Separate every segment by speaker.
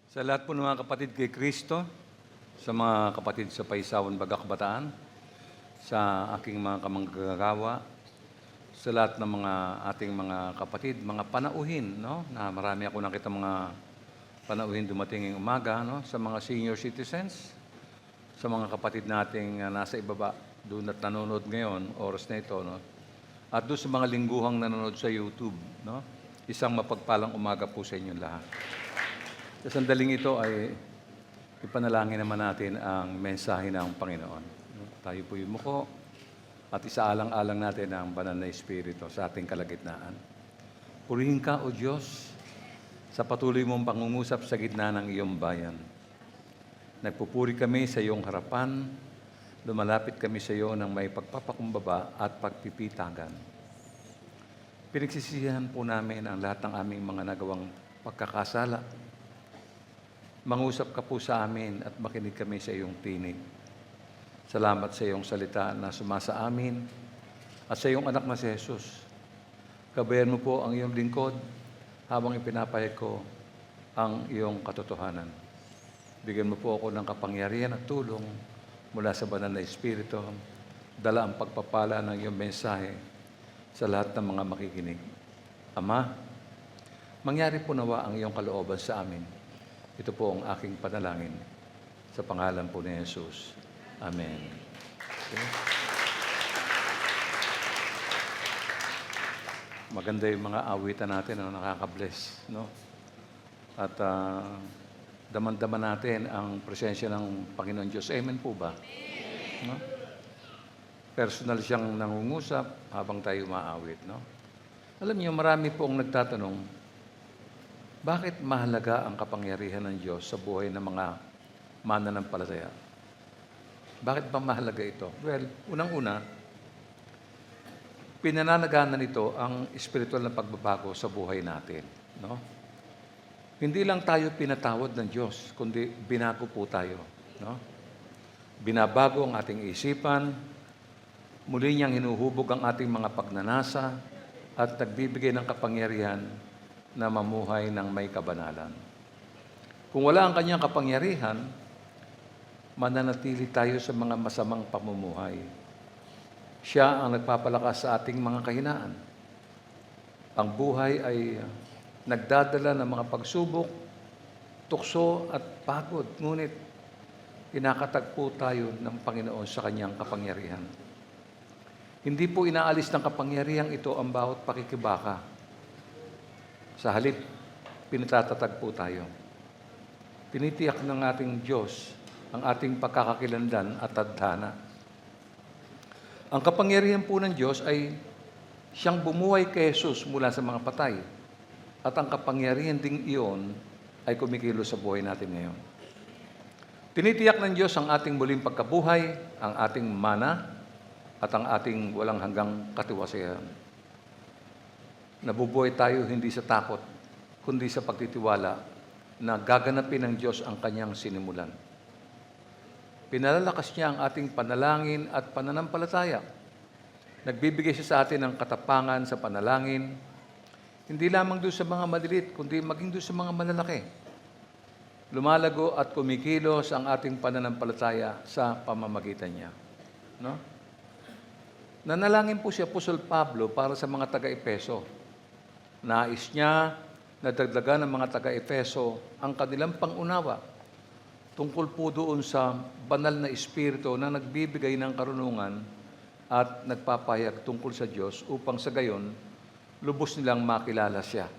Speaker 1: Sa lahat po ng mga kapatid kay Kristo, sa mga kapatid sa Paisawan, Bagakbataan, sa aking mga kamanggagawa, sa lahat ng mga ating mga kapatid, mga panauhin, no? Na marami ako nakita mga panauhin dumating ng umaga, no? Sa mga senior citizens, sa mga kapatid nating nasa ibaba, doon at nanonood ngayon, oras na ito, no? At doon sa mga lingguhang nanonood sa YouTube, no? Isang mapagpalang umaga po sa inyong lahat. Sa sandaling ito ay ipanalangin naman natin ang mensahe ng Panginoon. Tayo po yumuko at isaalang-alang natin ang banal na Espiritu sa ating kalagitnaan. Purihin ka, O Diyos, sa patuloy mong pangungusap sa gitna ng iyong bayan. Nagpupuri kami sa iyong harapan, lumalapit kami sa iyo ng may pagpapakumbaba at pagpipitagan. Pinagsisihan po namin ang lahat ng aming mga nagawang pagkakasala. Mangusap ka po sa amin at makinig kami sa iyong tinig. Salamat sa iyong salita na sumasa amin at sa iyong anak na si Jesus. Gabayan mo po ang iyong lingkod habang ipinapahayag ko ang iyong katotohanan. Bigyan mo po ako ng kapangyarihan at tulong mula sa banal na Espiritu. Dala ang pagpapala ng iyong mensahe sa lahat ng mga makikinig. Ama, mangyari po nawa ang iyong kalooban sa amin. Ito po ang aking panalangin sa pangalan po ni Jesus. Amen. Okay. Maganda yung mga awitan natin na nakaka-bless, no? At daman-daman natin ang presensya ng Panginoon Diyos. Amen po ba? No? Personal siyang nangungusap habang tayo maawit, no? Alam niyo, marami po ang nagtatanong, bakit mahalaga ang kapangyarihan ng Diyos sa buhay ng mga mananampalataya? Bakit ba mahalaga ito? Well, unang-una, pinananagana nito ang espiritual na pagbabago sa buhay natin. No? Hindi lang tayo pinatawad ng Diyos, kundi binago po tayo. No? Binabago ang ating isipan, muli niyang hinuhubog ang ating mga pagnanasa, at nagbibigay ng kapangyarihan na mamuhay ng may kabanalan. Kung wala ang kanyang kapangyarihan, mananatili tayo sa mga masamang pamumuhay. Siya ang nagpapalakas sa ating mga kahinaan. Ang buhay ay nagdadala ng mga pagsubok, tukso at pagod. Ngunit pinakatagpo tayo ng Panginoon sa kanyang kapangyarihan. Hindi po inaalis ng kapangyarihang ito ang bawat pakikibaka. Sa halip, pinatatatag po tayo. Tinitiyak ng ating Diyos ang ating pagkakakilanlan at tadhana. Ang kapangyarihan po ng Diyos ay siyang bumuhay kay Jesus mula sa mga patay. At ang kapangyarihan ding iyon ay kumikilos sa buhay natin ngayon. Tinitiyak ng Diyos ang ating muling pagkabuhay, ang ating mana, at ang ating walang hanggang katiwasayan. Nabubuhay tayo hindi sa takot, kundi sa pagtitiwala na gaganapin ng Diyos ang kanyang sinimulan. Pinalalakas niya ang ating panalangin at pananampalataya. Nagbibigay siya sa atin ng katapangan sa panalangin, hindi lamang doon sa mga malilit, kundi maging doon sa mga malalaki. Lumalago at kumikilos ang ating pananampalataya sa pamamagitan niya. No? Nanalangin po si Apostol Pablo para sa mga taga-Epeso. Nais niya na dagdagan ng mga taga-Efeso ang kanilang pangunawa tungkol po doon sa banal na Espiritu na nagbibigay ng karunungan at nagpapahayag tungkol sa Diyos upang sa gayon, lubos nilang makilala siya.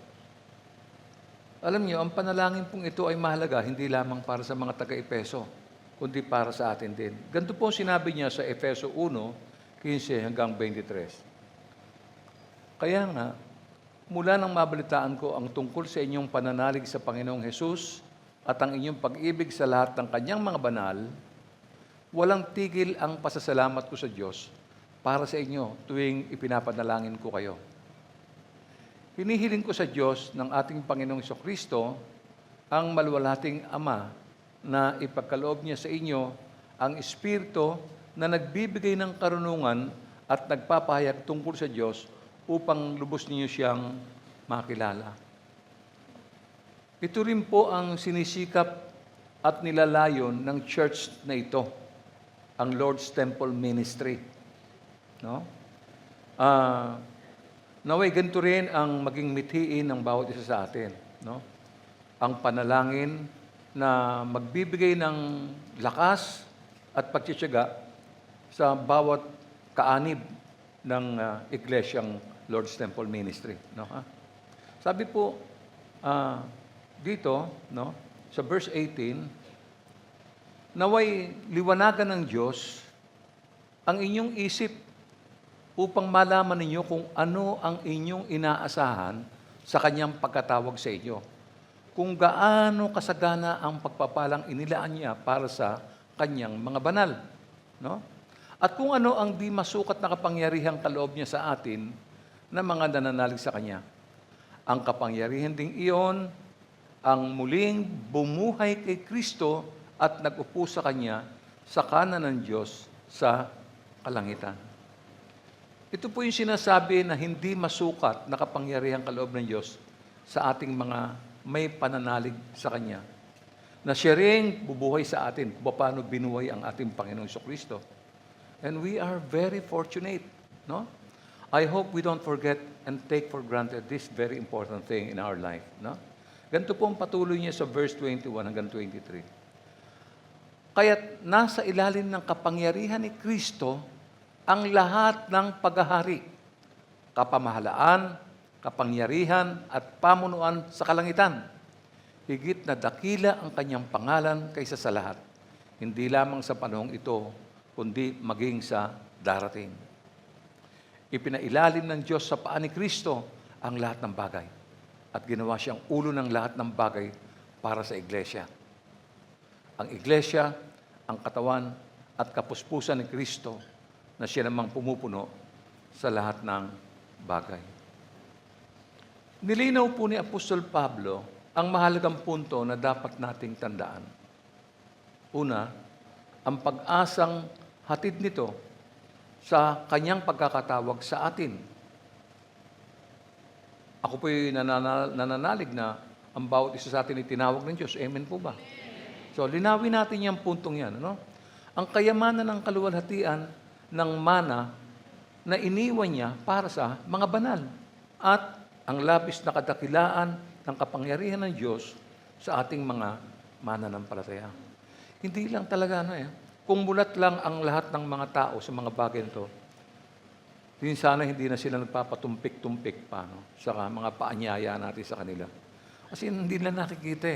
Speaker 1: Alam niyo, ang panalangin pong ito ay mahalaga hindi lamang para sa mga taga-Efeso, kundi para sa atin din. Ganito po sinabi niya sa Efeso 1:15 hanggang 23. Kaya nga, mula nang mabalitaan ko ang tungkol sa inyong pananalig sa Panginoong Hesus at ang inyong pag-ibig sa lahat ng kanyang mga banal, walang tigil ang pasasalamat ko sa Diyos para sa inyo tuwing ipinapanalangin ko kayo. Hinihiling ko sa Diyos ng ating Panginoong Jesucristo, ang maluwalhating Ama, na ipagkaloob niya sa inyo ang Espiritu na nagbibigay ng karunungan at nagpapahayag tungkol sa Diyos upang lubos ninyo siyang makilala. Ito rin po ang sinisikap at nilalayon ng church na ito, ang Lord's Temple Ministry. No? Naway ganito rin ang maging mithiin ng bawat isa sa atin. No? Ang panalangin na magbibigay ng lakas at pagtsitsaga sa bawat kaanib ng iglesyang Lord's Temple Ministry. No? Sabi po dito, no, sa verse 18, naway liwanagan ng Diyos ang inyong isip upang malaman ninyo kung ano ang inyong inaasahan sa Kanyang pagkatawag sa inyo. Kung gaano kasagana ang pagpapalang inilaan niya para sa Kanyang mga banal. No? At kung ano ang di masukat na kapangyarihang kaloob niya sa atin na mga nananalig sa Kanya. Ang kapangyarihan ding iyon ang muling bumuhay kay Kristo at nag-upo sa Kanya sa kanan ng Diyos sa kalangitan. Ito po yung sinasabi na hindi masukat na kapangyarihang kaloob ng Diyos sa ating mga may pananalig sa Kanya. Na siya rin bubuhay sa atin kung paano binuhay ang ating Panginoong Kristo. And we are very fortunate. No? I hope we don't forget and take for granted this very important thing in our life. No? Ganito po ang patuloy niya sa verse 21 hanggang 23. Kaya't nasa ilalim ng kapangyarihan ni Kristo ang lahat ng paghahari, kapamahalaan, kapangyarihan at pamunuan sa kalangitan. Higit na dakila ang Kanyang pangalan kaysa sa lahat. Hindi lamang sa panahong ito, kundi maging sa darating. Ipinailalim ng Diyos sa paa ni Kristo ang lahat ng bagay. At ginawa siyang ulo ng lahat ng bagay para sa iglesia. Ang iglesia, ang katawan at kapuspusan ni Kristo na siya namang pumupuno sa lahat ng bagay. Nilinaw po ni Apostol Pablo ang mahalagang punto na dapat nating tandaan. Una, ang pag-asang hatid nito sa kanyang pagkakatawag sa atin. Ako po'y nananalig na ang bawat isa sa atin ay tinawag ng Diyos. Amen po ba? So, linawin natin yung puntong yan. Ano? Ang kayamanan ng kaluwalhatian ng mana na iniwan niya para sa mga banal at ang labis na kadakilaan ng kapangyarihan ng Diyos sa ating mga mananampalataya. Hindi lang talaga kung mulat lang ang lahat ng mga tao sa mga bagay nito, sana hindi na sila nagpapatumpik-tumpik pa sa mga paanyaya natin sa kanila. Kasi hindi na nakikita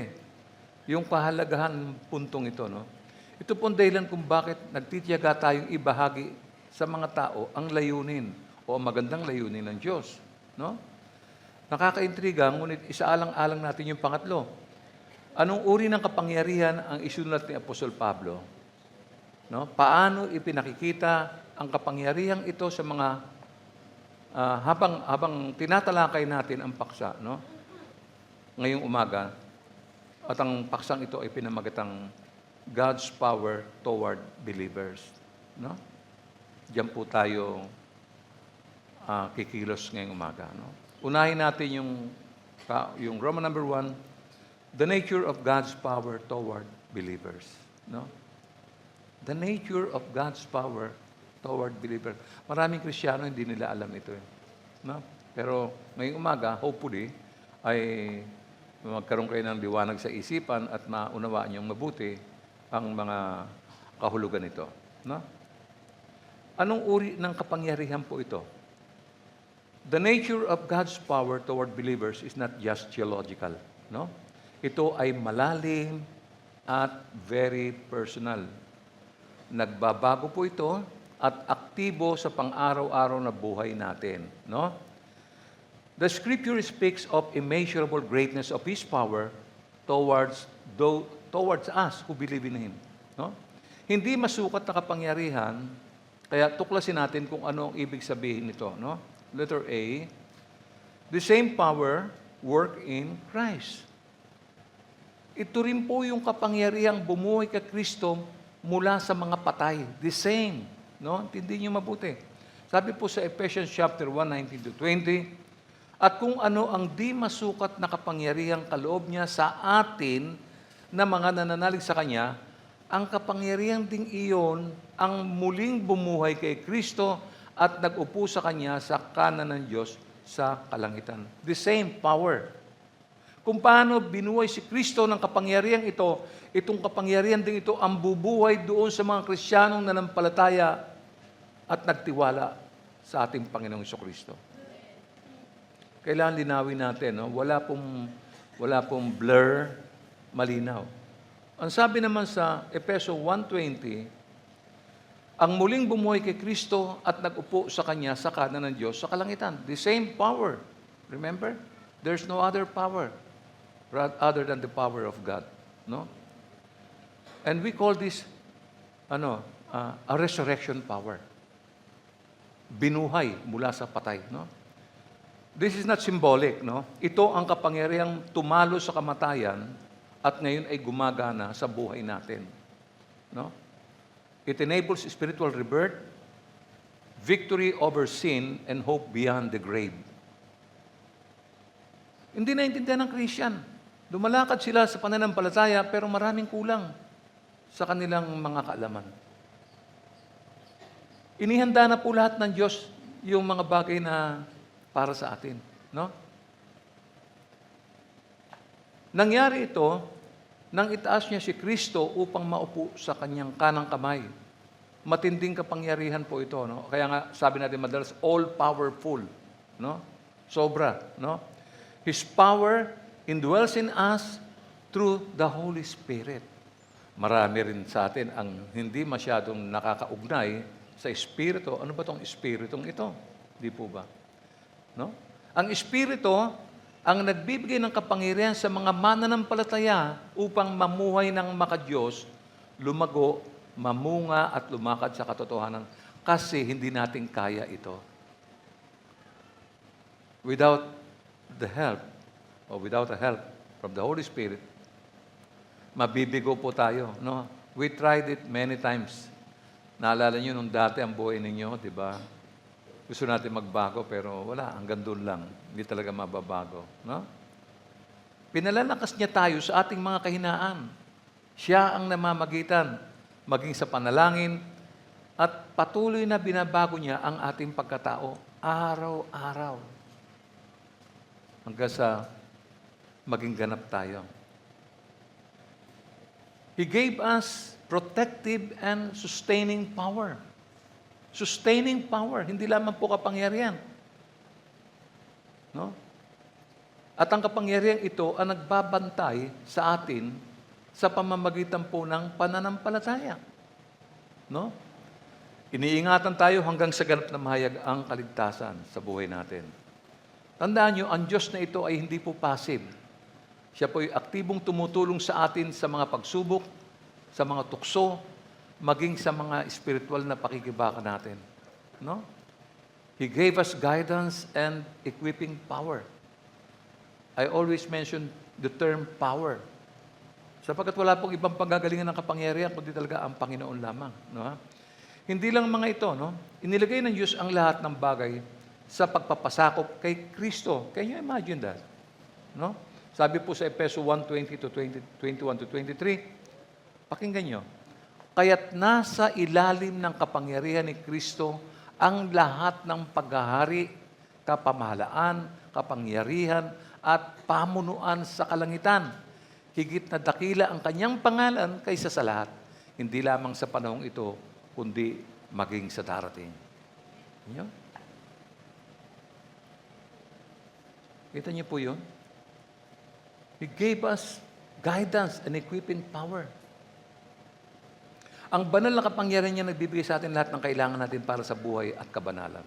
Speaker 1: yung kahalagahan ng puntong ito. No? Ito po ang dahilan kung bakit nagtitiyaga tayong ibahagi sa mga tao ang layunin o ang magandang layunin ng Diyos. No? Nakakaintriga, ngunit isaalang-alang natin yung pangatlo. Anong uri ng kapangyarihan ang isulat ni Apostol Pablo? No? Paano ipinakikita ang kapangyarihang ito sa mga habang tinatalakay natin ang paksa, no? Ngayong umaga, at ang paksang ito ay pinamagatang God's power toward believers. No? Diyan po tayo kikilos ngayong umaga. No? Unahin natin yung Roman number 1, the nature of God's power toward believers. No? The nature of God's power toward believers. Maraming Kristiyano hindi nila alam ito. No? Pero ngayong umaga, hopefully, ay magkaroon kayo ng liwanag sa isipan at maunawaan niyong mabuti ang mga kahulugan nito. No? Anong uri ng kapangyarihan po ito? The nature of God's power toward believers is not just theological. No? Ito ay malalim at very personal. Nagbabago po ito at aktibo sa pang-araw-araw na buhay natin. No? The Scripture speaks of immeasurable greatness of His power towards us who believe in Him. No? Hindi masukat na kapangyarihan, kaya tuklasin natin kung ano ang ibig sabihin nito. No? Letter A, the same power work in Christ. Ito rin po yung kapangyarihang bumuhay kay Kristo mula sa mga patay. The same. No? Hindi niyo mabuti. Sabi po sa Ephesians chapter 1, 19-20, at kung ano ang di masukat na kapangyarihang kaloob niya sa atin na mga nananalig sa Kanya, ang kapangyarihan ding iyon ang muling bumuhay kay Kristo at nag-upo sa Kanya sa kanan ng Diyos sa kalangitan. The same power. Kung paano binuhay si Kristo ng kapangyarihang ito, itong kapangyarihan din ito ang bubuhay doon sa mga Kristiyanong nanampalataya at nagtiwala sa ating Panginoong Kristo. Kailangan linawin natin, no? Wala pong blur, malinaw. Ang sabi naman sa Efeso 1:20, ang muling bumuhay kay Kristo at nag-upo sa Kanya sa kanan ng Diyos sa kalangitan. The same power. Remember? There's no other power other than the power of God. No? And we call this a resurrection power. Binuhay mula sa patay. No? This is not symbolic. No? Ito ang kapangyarihang tumalo sa kamatayan at ngayon ay gumagana sa buhay natin. No? It enables spiritual rebirth, victory over sin, and hope beyond the grave. Hindi naintindihan ng Christian. Lumalakad sila sa pananampalataya pero maraming kulang sa kanilang mga kaalaman. Inihanda na po lahat ng Diyos yung mga bagay na para sa atin. No? Nangyari ito nang itaas niya si Kristo upang maupo sa kanyang kanang kamay. Matinding kapangyarihan po ito. No? Kaya nga, sabi natin madalas, all-powerful. No? Sobra. No? His power indwells in us through the Holy Spirit. Marami rin sa atin ang hindi masyadong nakakaugnay sa Espiritu. Ano ba itong Espiritong ito? Di po ba? No? Ang Espiritu ang nagbibigay ng kapangyarihan sa mga mananampalataya upang mamuhay ng makadiyos, lumago, mamunga at lumakad sa katotohanan kasi hindi natin kaya ito. Without the help from the Holy Spirit, mabibigo po tayo. No? We tried it many times. Naalala niyo nung dati ang buhay ninyo, di ba? Gusto natin magbago pero wala, hanggang doon lang. Hindi talaga mababago. No? Pinalalakas niya tayo sa ating mga kahinaan. Siya ang namamagitan, maging sa panalangin, at patuloy na binabago niya ang ating pagkatao araw-araw. Hanggang sa maging ganap tayo. He gave us protective and sustaining power. Sustaining power, hindi lamang po kapangyarihan. No? At ang kapangyarihan ito ang nagbabantay sa atin sa pamamagitan po ng pananampalataya. No? Iniingatan tayo hanggang sa ganap na mahayag ang kaligtasan sa buhay natin. Tandaan nyo, ang Diyos na ito ay hindi po passive. Siya po ay aktibong tumutulong sa atin sa mga pagsubok, sa mga tukso, maging sa mga spiritual na pakikibaka natin. No? He gave us guidance and equipping power. I always mention the term power. Sapagkat wala pong ibang panggagalingan ng kapangyarihan kundi talaga ang Panginoon lamang. No? Hindi lang mga ito, no? Inilagay ng Diyos ang lahat ng bagay sa pagpapasakop kay Kristo. Can you imagine that? No? Sabi po sa Efeso 1:20 to 21 to 23, pakinggan nyo. Kaya't nasa ilalim ng kapangyarihan ni Kristo ang lahat ng paghahari, kapamahalaan, kapangyarihan, at pamunuan sa kalangitan. Higit na dakila ang kanyang pangalan kaysa sa lahat. Hindi lamang sa panahong ito, kundi maging sa darating. Inyo? Kita niyo po yun? He gave us guidance and equipping power. Ang banal na kapangyarihan niya nagbibigay sa atin lahat ng kailangan natin para sa buhay at kabanalan.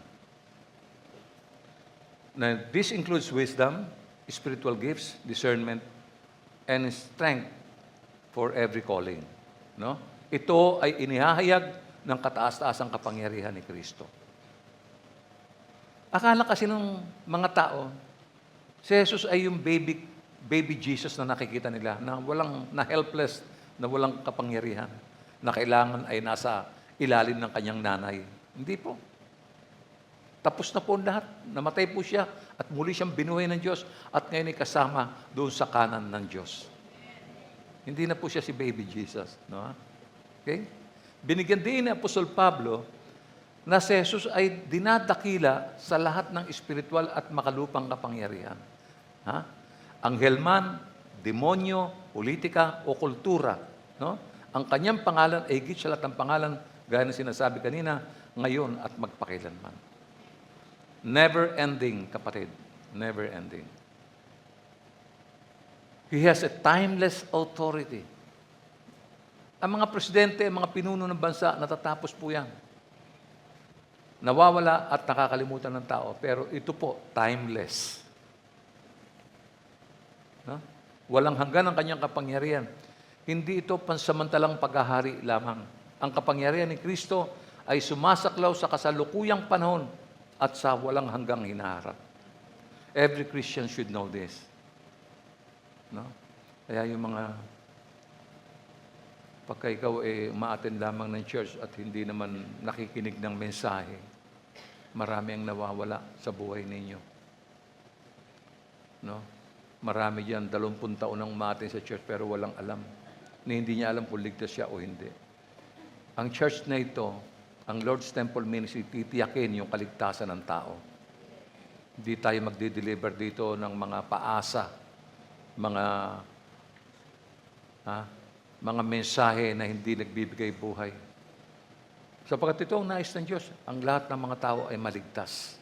Speaker 1: Now, this includes wisdom, spiritual gifts, discernment, and strength for every calling. No? Ito ay inihahayag ng kataas-taasang kapangyarihan ni Kristo. Akala kasi ng mga tao, si Jesus ay yung baby Jesus na nakikita nila, na helpless, na walang kapangyarihan, na kailangan ay nasa ilalim ng kanyang nanay. Hindi po. Tapos na po ang lahat. Namatay po siya at muli siyang binuhay ng Diyos at ngayon ay kasama doon sa kanan ng Diyos. Hindi na po siya si baby Jesus. No? Okay? Binigyan din ni Apostol Pablo na si Jesus ay dinadakila sa lahat ng espiritual at makalupang kapangyarihan. Ha? Anghel man, demonyo, politika o kultura. No? Ang kanyang pangalan ay higit sa lahat ng pangalan, gaya ng sinasabi kanina, ngayon at magpakailanman. Never ending, kapatid. Never ending. He has a timeless authority. Ang mga presidente, ang mga pinuno ng bansa, natatapos po yan. Nawawala at nakakalimutan ng tao. Pero ito po, timeless. No? Walang hanggan ang kanyang kapangyarihan. Hindi ito pansamantalang paghahari lamang. Ang kapangyarihan ni Kristo ay sumasaklaw sa kasalukuyang panahon at sa walang hanggang hinaharap. Every Christian should know this. No? Kaya yung mga pagka ikaw umaattend lamang ng church at hindi naman nakikinig ng mensahe, marami ang nawawala sa buhay ninyo. No? Marami diyan 20 taon nang umaattend sa church pero walang alam. Hindi niya alam kung ligtas siya o hindi. Ang church na ito, ang Lord's Temple Ministry, titiyakin yung kaligtasan ng tao. Hindi tayo magde-deliver dito ng mga paasa, mga mensahe na hindi nagbibigay buhay. Sapagkat ito ang nais ng Diyos, ang lahat ng mga tao ay maligtas.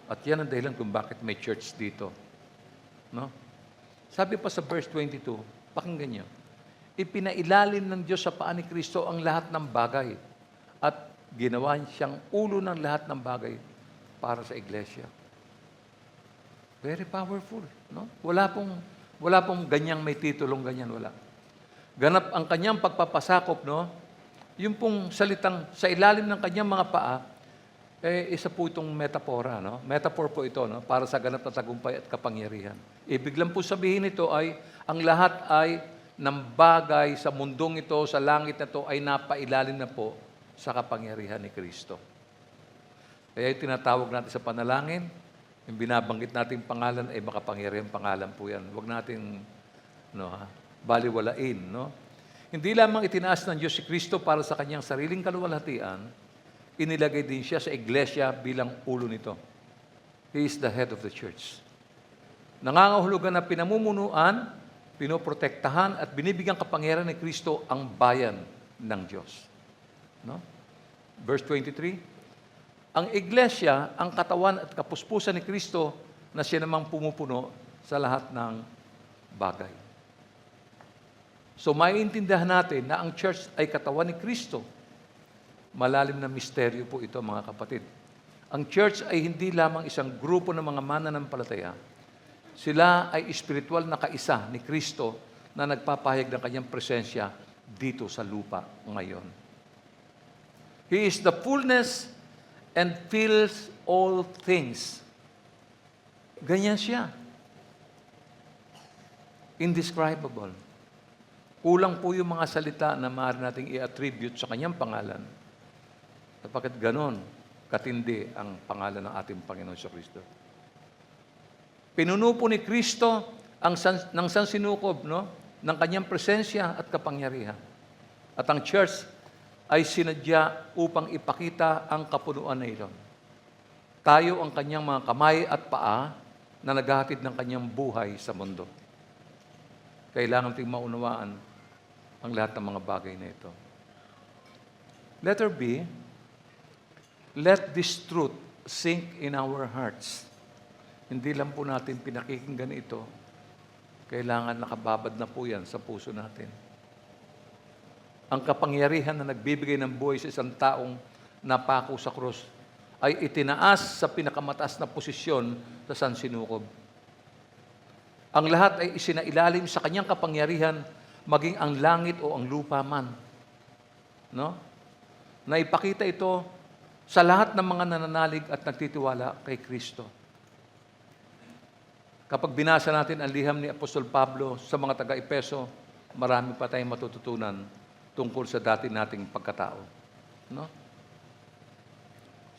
Speaker 1: At yan ang dahilan kung bakit may church dito. No? Sabi pa sa verse 22, pakinggan niyo, ipinailalim ng Diyos sa paa ni Kristo ang lahat ng bagay at ginawa siyang ulo ng lahat ng bagay para sa iglesia. Very powerful. No? Wala pong ganyang may titulong ganyan, wala. Ganap ang kanyang pagpapasakop, no? Yung pong salitang sa ilalim ng kanyang mga paa, isa po itong metapora, no? Metaphor po ito, no? Para sa ganap na tagumpay at kapangyarihan. Ibig lang po sabihin ito ay, ang lahat ay ng bagay sa mundong ito, sa langit na ito, ay napailalim na po sa kapangyarihan ni Kristo. Kaya yung tinatawag natin sa panalangin, yung binabanggit nating pangalan ay makapangyarihan pangalan po yan. Huwag natin baliwalain. No? Hindi lamang itinaas ng Diyos si Kristo para sa kanyang sariling kaluwalhatian, inilagay din siya sa iglesia bilang ulo nito. He is the head of the church. Nangangahulugan na pinamumunuan, pinoprotektahan at binibigyan kapangyarihan ni Kristo ang bayan ng Diyos. No? Verse 23, ang iglesia, ang katawan at kapuspusan ni Kristo na siya namang pumupuno sa lahat ng bagay. So, maiintindihan natin na ang church ay katawan ni Kristo. Malalim na misteryo po ito, mga kapatid. Ang church ay hindi lamang isang grupo ng mga mananampalataya. Sila ay espiritual na kaisa ni Kristo na nagpapahayag ng kanyang presensya dito sa lupa ngayon. He is the fullness and fills all things. Ganyan siya. Indescribable. Kulang po yung mga salita na maaari nating i-attribute sa kanyang pangalan. Sapagkat ganon, katindi ang pangalan ng ating Panginoon sa Kristo. Pinuno po ni Kristo ng sansinukob, no? Ng kanyang presensya at kapangyarihan. At ang church ay sinadya upang ipakita ang kapunuan na ito. Tayo ang kanyang mga kamay at paa na naghahatid ng kanyang buhay sa mundo. Kailangan nating maunawaan ang lahat ng mga bagay na ito. Letter B, let this truth sink in our hearts. Hindi lang po natin pinakikinggan ito. Kailangan nakababad na po yan sa puso natin. Ang kapangyarihan na nagbibigay ng buhay sa isang taong napako sa krus ay itinaas sa pinakamataas na posisyon sa sansinukob. Ang lahat ay isinailalim sa kanyang kapangyarihan, maging ang langit o ang lupa man. No? Naipakita ito sa lahat ng mga nananalig at nagtitiwala kay Kristo. Kapag binasa natin ang liham ni Apostol Pablo sa mga taga-Epeso, marami pa tayong matututunan tungkol sa dati nating pagkatao. No?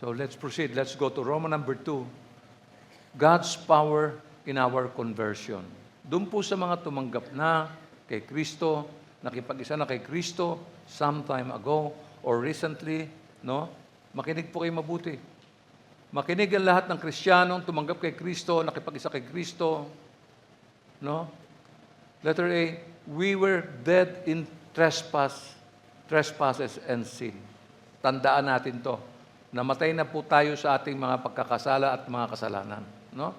Speaker 1: So let's proceed. Let's go to Roman number 2. God's power in our conversion. Doon po sa mga tumanggap na kay Kristo, nakipag-isa na kay Kristo some time ago or recently, no? Makinig po kayo mabuti. Makinig ang lahat ng Kristiyanong tumanggap kay Kristo, nakipag-isa kay Kristo, no? Letter A, we were dead in trespasses and sin. Tandaan natin to. Namatay na po tayo sa ating mga pagkakasala at mga kasalanan. No?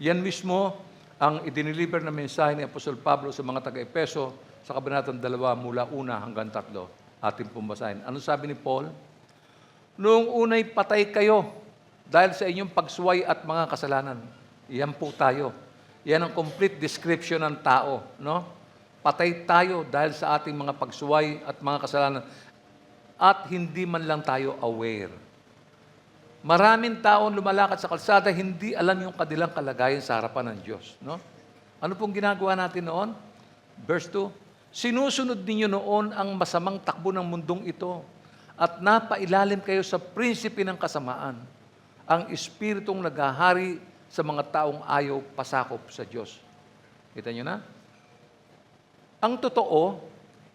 Speaker 1: Yan mismo ang idiniliver na mensahe ni Apostol Pablo sa mga taga-Epeso sa kabanatang 2 mula 1 hanggang 3. Ating pumbasahin. Ano sabi ni Paul? Noong unay patay kayo dahil sa inyong pagsuway at mga kasalanan. Yan po tayo. Yan ang complete description ng tao. No? Patay tayo dahil sa ating mga pagsuway at mga kasalanan. At hindi man lang tayo aware. Maraming taon lumalakad sa kalsada, hindi alam yung kanilang kalagayan sa harapan ng Diyos. No? Ano pong ginagawa natin noon? Verse 2, sinusunod ninyo noon ang masamang takbo ng mundong ito at napailalim kayo sa prinsipe ng kasamaan, ang espiritong naghahari sa mga taong ayaw pasakop sa Diyos. Kita nyo na? Ang totoo,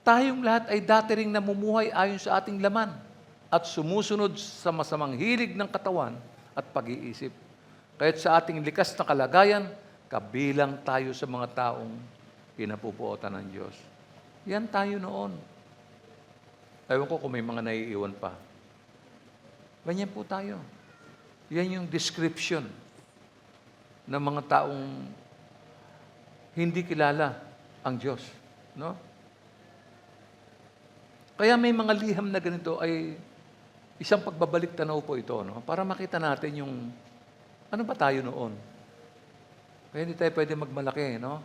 Speaker 1: tayong lahat ay dati ring namumuhay ayon sa ating laman at sumusunod sa masamang hilig ng katawan at pag-iisip. Kaya't sa ating likas na kalagayan, kabilang tayo sa mga taong pinapupuotan ng Diyos. Yan tayo noon. Ewan ko kung may mga naiiwan pa. Ganyan po tayo. Yan yung description ng mga taong hindi kilala ang Diyos. No? Kaya may mga liham na ganito ay isang pagbabalik tanaw po ito, no? Para makita natin yung ano ba tayo noon. Kaya hindi tayo pwede magmalaki, no?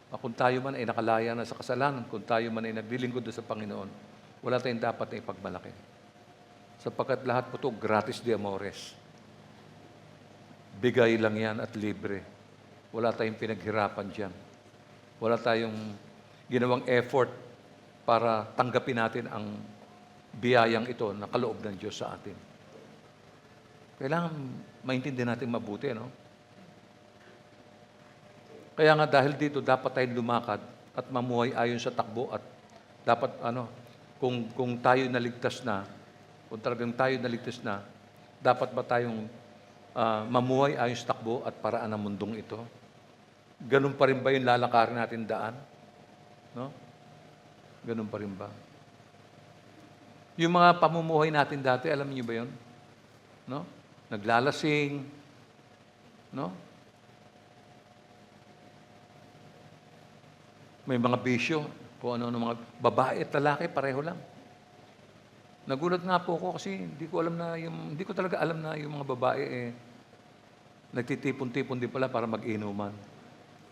Speaker 1: Kung tayo man ay nakalaya na sa kasalanan, kung tayo man ay naglilingkod sa Panginoon, wala tayong dapat na ipagmalaki. Sapagkat lahat po ito gratis de amores. Bigay lang yan at libre. Wala tayong pinaghirapan dyan. Wala tayong ginawang effort para tanggapin natin ang biyayang ito na kaloob ng Diyos sa atin. Kailangan maintindihan natin mabuti, no? Kaya nga dahil dito, dapat tayong lumakad at mamuhay ayon sa takbo at dapat, kung tayo naligtas na, kung talagang tayo naligtas na, dapat ba tayong mamuhay ayon sa takbo at paraan ng mundong ito? Ganun pa rin ba yung lalakarin natin daan? No? Ganun pa rin ba? Yung mga pamumuhay natin dati, alam niyo ba yun? No? Naglalasing, no? May mga bisyo, kung ano mga babae at lalaki, pareho lang. Nagulat nga po ako kasi hindi ko talaga alam na yung mga babae nagtitipon-tipon din pala para mag-inuman.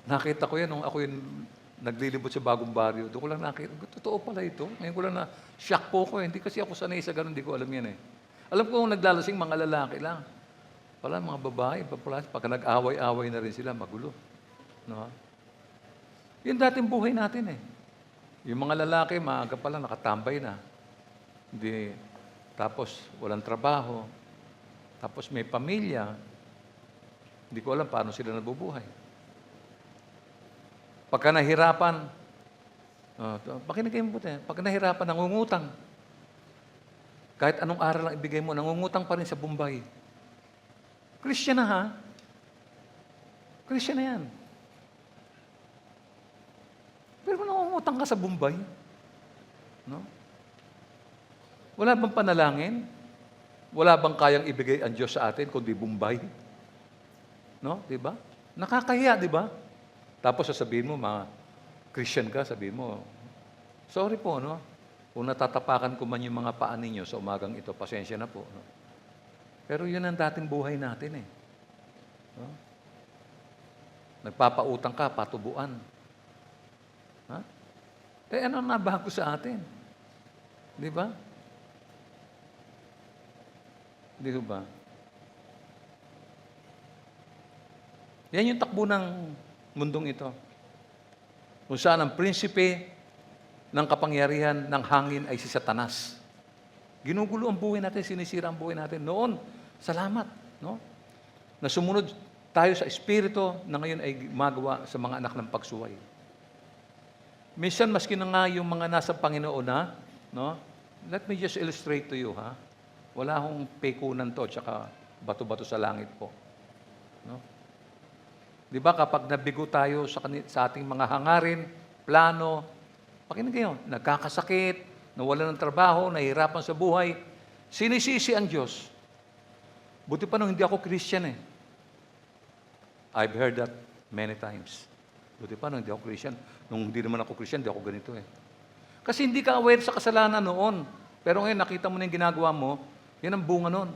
Speaker 1: Nakita ko yan nung ako yung naglilibot sa bagong baryo. Doon ko lang nakita, totoo pala ito. Ngayon ko lang shock po ko. Hindi kasi ako sanay sa ganun, hindi ko alam yan eh. Alam ko kung naglalasing mga lalaki lang. Pala mga babae, pagka nag-away-away na rin sila, magulo. No? Yun dating buhay natin eh. Yung mga lalaki, maaga pala, nakatambay na. Hindi, tapos walang trabaho. Tapos may pamilya. Hindi ko alam paano sila nabubuhay. Pagka nahirapan, pakinig kayo mabuti, pagka nahirapan, nangungutang. Kahit anong aral lang ibigay mo, nangungutang pa rin sa Bombay. Christian na ha? Christian na yan. Pero kung nangungutang ka sa Bombay, no? Wala bang panalangin? Wala bang kayang ibigay ang Diyos sa atin kundi Bombay? No? Diba? Nakakahiya, diba? Tapos sasabihin mo, mga Christian ka, sabihin mo, sorry po, no? Kung natatapakan ko man yung mga paan ninyo sa umagang ito, pasensya na po. No? Pero yun ang dating buhay natin eh. No? Nagpapautang ka, patubuan. Ha? Eh ano nabago sa atin? Di ba? Di ba? Yan yung takbo ng mundong ito. Kung saan ang prinsipe ng kapangyarihan ng hangin ay si Satanas. Ginugulo ang buhay natin, sinisira ang buhay natin. Noon, Salamat, no? Na sumunod tayo sa Espiritu na ngayon ay gumagawa sa mga anak ng pagsuway. Minsan, maski na nga yung mga nasa Panginoon na, no? Let me just illustrate to you, ha? Wala akong pekunan to, tsaka bato-bato sa langit po. No? Di ba kapag nabigo tayo sa ating mga hangarin, plano, pakinig kayo, nagkakasakit, nawalan ng trabaho, nahihirapan sa buhay, sinisisi ang Diyos. Buti pa nung hindi ako Christian eh. I've heard that many times. Buti pa nung hindi ako Christian. Nung hindi naman ako Christian, hindi ako ganito eh. Kasi hindi ka aware sa kasalanan noon. Pero ngayon, nakita mo na yung ginagawa mo, yan ang bunga noon.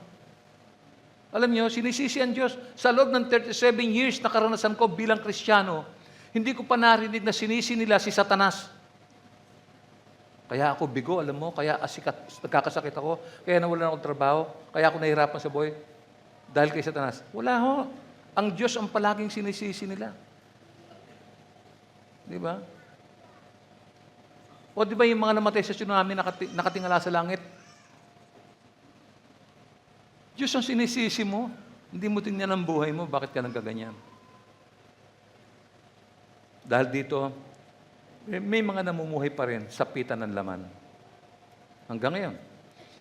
Speaker 1: Alam niyo, sinisisi ang Diyos. Sa loob ng 37 years na karanasan ko bilang Kristiyano, hindi ko pa narinig na sinisi nila si Satanas. Kaya ako bigo, alam mo, kaya nagkakasakit ako, kaya nawalan ako ng trabaho, kaya ako nahihirapan sa buhay. Dahil kay Satanas. Wala ho. Ang Diyos ang palaging sinisisi nila. Di ba? O di ba yung mga namatay sa tsunami nakatingala sa langit? Diyos ang sinisisi mo. Hindi mo tingnan ang buhay mo. Bakit ka nagaganyan? Dahil dito, may mga namumuhay pa rin sa pita ng laman. Hanggang ngayon,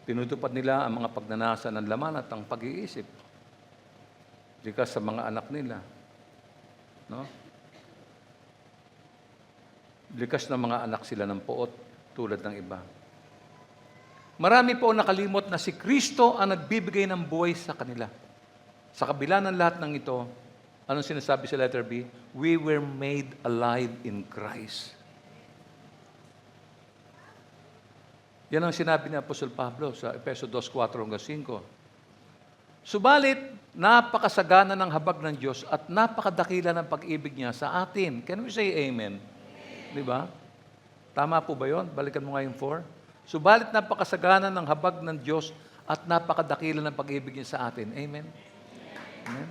Speaker 1: tinutupad nila ang mga pagnanasa ng laman at ang pag-iisip. Likas sa mga anak nila. No? Likas na mga anak sila ng poot tulad ng iba. Marami po nakalimot na si Kristo ang nagbibigay ng buhay sa kanila. Sa kabila ng lahat ng ito, anong sinasabi sa letter B? We were made alive in Christ. Yan ang sinabi ni Apostol Pablo sa Efeso 2:4-5. Subalit, napakasagana ng habag ng Diyos at napakadakila ng pag-ibig niya sa atin. Can we say amen? Di ba? Tama po ba yun? Balikan mo nga yung 4. Subalit napakasagana ng habag ng Diyos at napakadakila ng pag-ibig niya sa atin. Amen? Amen?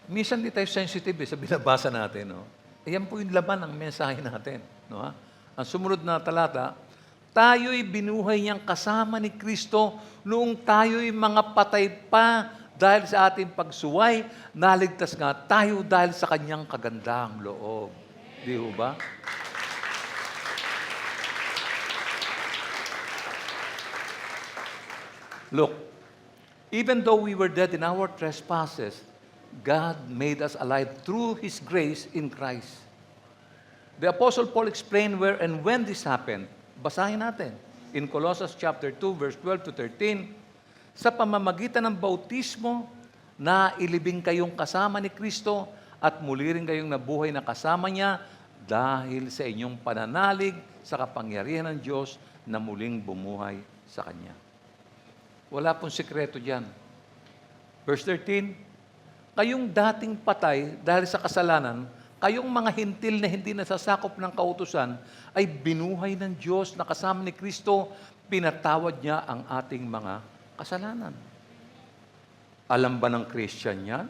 Speaker 1: Minsan di tayo sensitive sa binabasa natin. No? Ayan po yung laman ng mensahe natin. No, ha? Ang sumunod na talata, tayo'y binuhay niyang kasama ni Kristo noong tayo'y mga patay pa dahil sa ating pagsuway, naligtas nga tayo dahil sa kanyang kagandahang loob. Di ba? Look, even though we were dead in our trespasses, God made us alive through His grace in Christ. The Apostle Paul explained where and when this happened. Basahin natin. In Colossians chapter 2, verse 12-13, sa pamamagitan ng bautismo, na ilibing kayong kasama ni Kristo at muli rin kayong nabuhay na kasama niya dahil sa inyong pananalig sa kapangyarihan ng Diyos na muling bumuhay sa Kanya. Wala pong sikreto dyan. Verse 13, kayong dating patay dahil sa kasalanan, kayong mga hintil na hindi nasasakop ng kautusan, ay binuhay ng Diyos na kasama ni Kristo, pinatawad niya ang ating mga kasalanan. Alam ba ng Christian yan?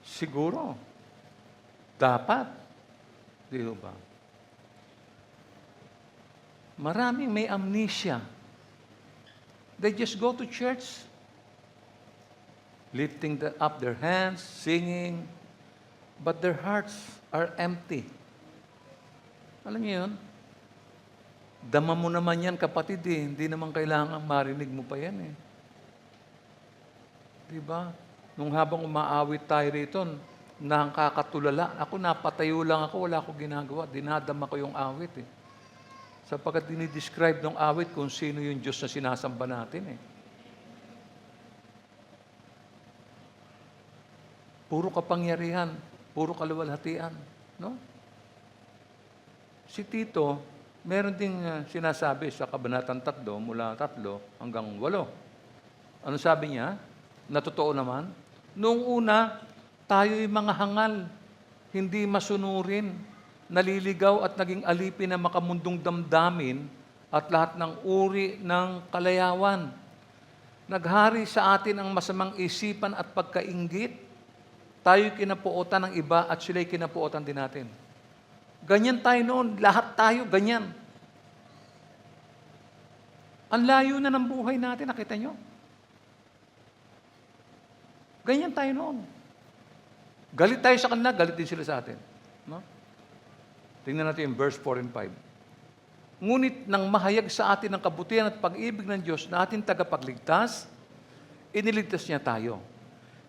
Speaker 1: Siguro. Dapat. Di ba? Maraming may amnesia. They just go to church, lifting up their hands, singing, but their hearts are empty. Alam niyo yun? Dama mo naman yan, kapatid eh. Hindi naman kailangan marinig mo pa yan eh. Diba? Nung habang umaawit tayo rito, nakakatulala. Ako, napatayo lang ako, wala akong ginagawa. Dinadama ko yung awit eh. Sapagkat dinidescribe ng awit kung sino yung Diyos na sinasamba natin eh. Puro kapangyarihan, puro kaluwalhatian. No? Si Tito, meron ding sinasabi sa Kabanatang 3, mula 3 hanggang 8. Ano sabi niya? Na totoo naman, noong una, tayo'y mga hangal, hindi masunurin, naliligaw at naging alipin ng makamundong damdamin at lahat ng uri ng kalayawan. Naghari sa atin ang masamang isipan at pagkainggit. Tayo'y kinapuotan ng iba at sila'y kinapuotan din natin. Ganyan tayo noon. Lahat tayo ganyan. Ang layo na ng buhay natin, nakita nyo? Ganyan tayo noon. Galit tayo sa kanila, galit din sila sa atin. No? Tingnan natin yung verse 4 and 5. Ngunit nang mahayag sa atin ang kabutihan at pag-ibig ng Diyos na ating tagapagligtas, iniligtas niya tayo.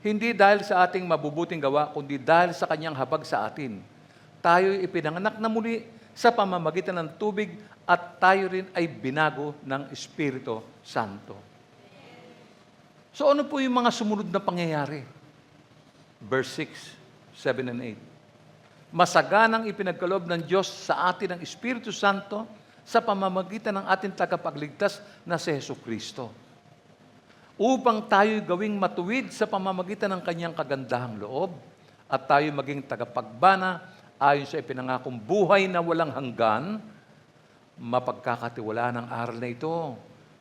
Speaker 1: Hindi dahil sa ating mabubuting gawa, kundi dahil sa kanyang habag sa atin. Tayo'y ipinanganak na muli sa pamamagitan ng tubig at tayo rin ay binago ng Espiritu Santo. So ano po yung mga sumunod na pangyayari? Verse 6, 7 and 8. Masaganang ipinagkaloob ng Diyos sa atin ang Espiritu Santo sa pamamagitan ng ating tagapagligtas na si Jesucristo. Upang tayo'y gawing matuwid sa pamamagitan ng kanyang kagandahang loob at tayo maging tagapagbana ayon sa ipinangakong buhay na walang hanggan, mapagkakatiwalaan ng aral na ito.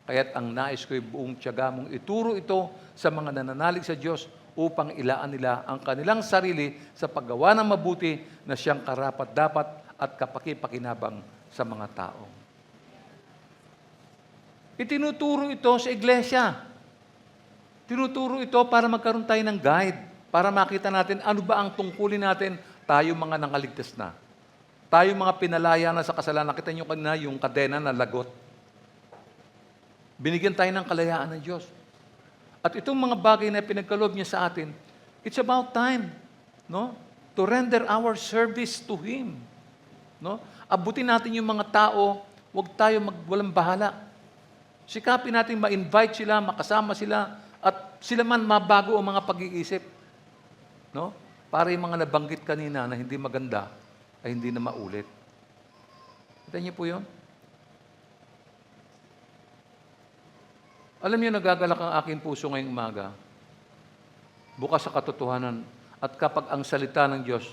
Speaker 1: Kaya't ang nais ko'y buong tiyaga mong ituro ito sa mga nananalig sa Diyos upang ilaan nila ang kanilang sarili sa paggawa ng mabuti na siyang karapat-dapat at kapakipakinabang sa mga tao. Itinuturo ito sa iglesia. Tinuturo ito para magkaroon tayo ng guide, para makita natin ano ba ang tungkulin natin, tayo mga nangaligtas na. Tayo mga pinalaya na sa kasalanan. Nakita niyo kanina yung kadena na lagot. Binigyan tayo ng kalayaan ng Diyos. At itong mga bagay na pinagkaloob niya sa atin, it's about time, no? To render our service to Him. No? Abutin natin yung mga tao, huwag tayo walang bahala. Sikapin natin ma-invite sila, makasama sila, at sila man mabago ang mga pag-iisip. No? Para yung mga nabanggit kanina na hindi maganda, ay hindi na maulit. Kita niyo po yun? Alam niyo, nagagalak ang aking puso ngayong umaga. Bukas sa katotohanan. At kapag ang salita ng Diyos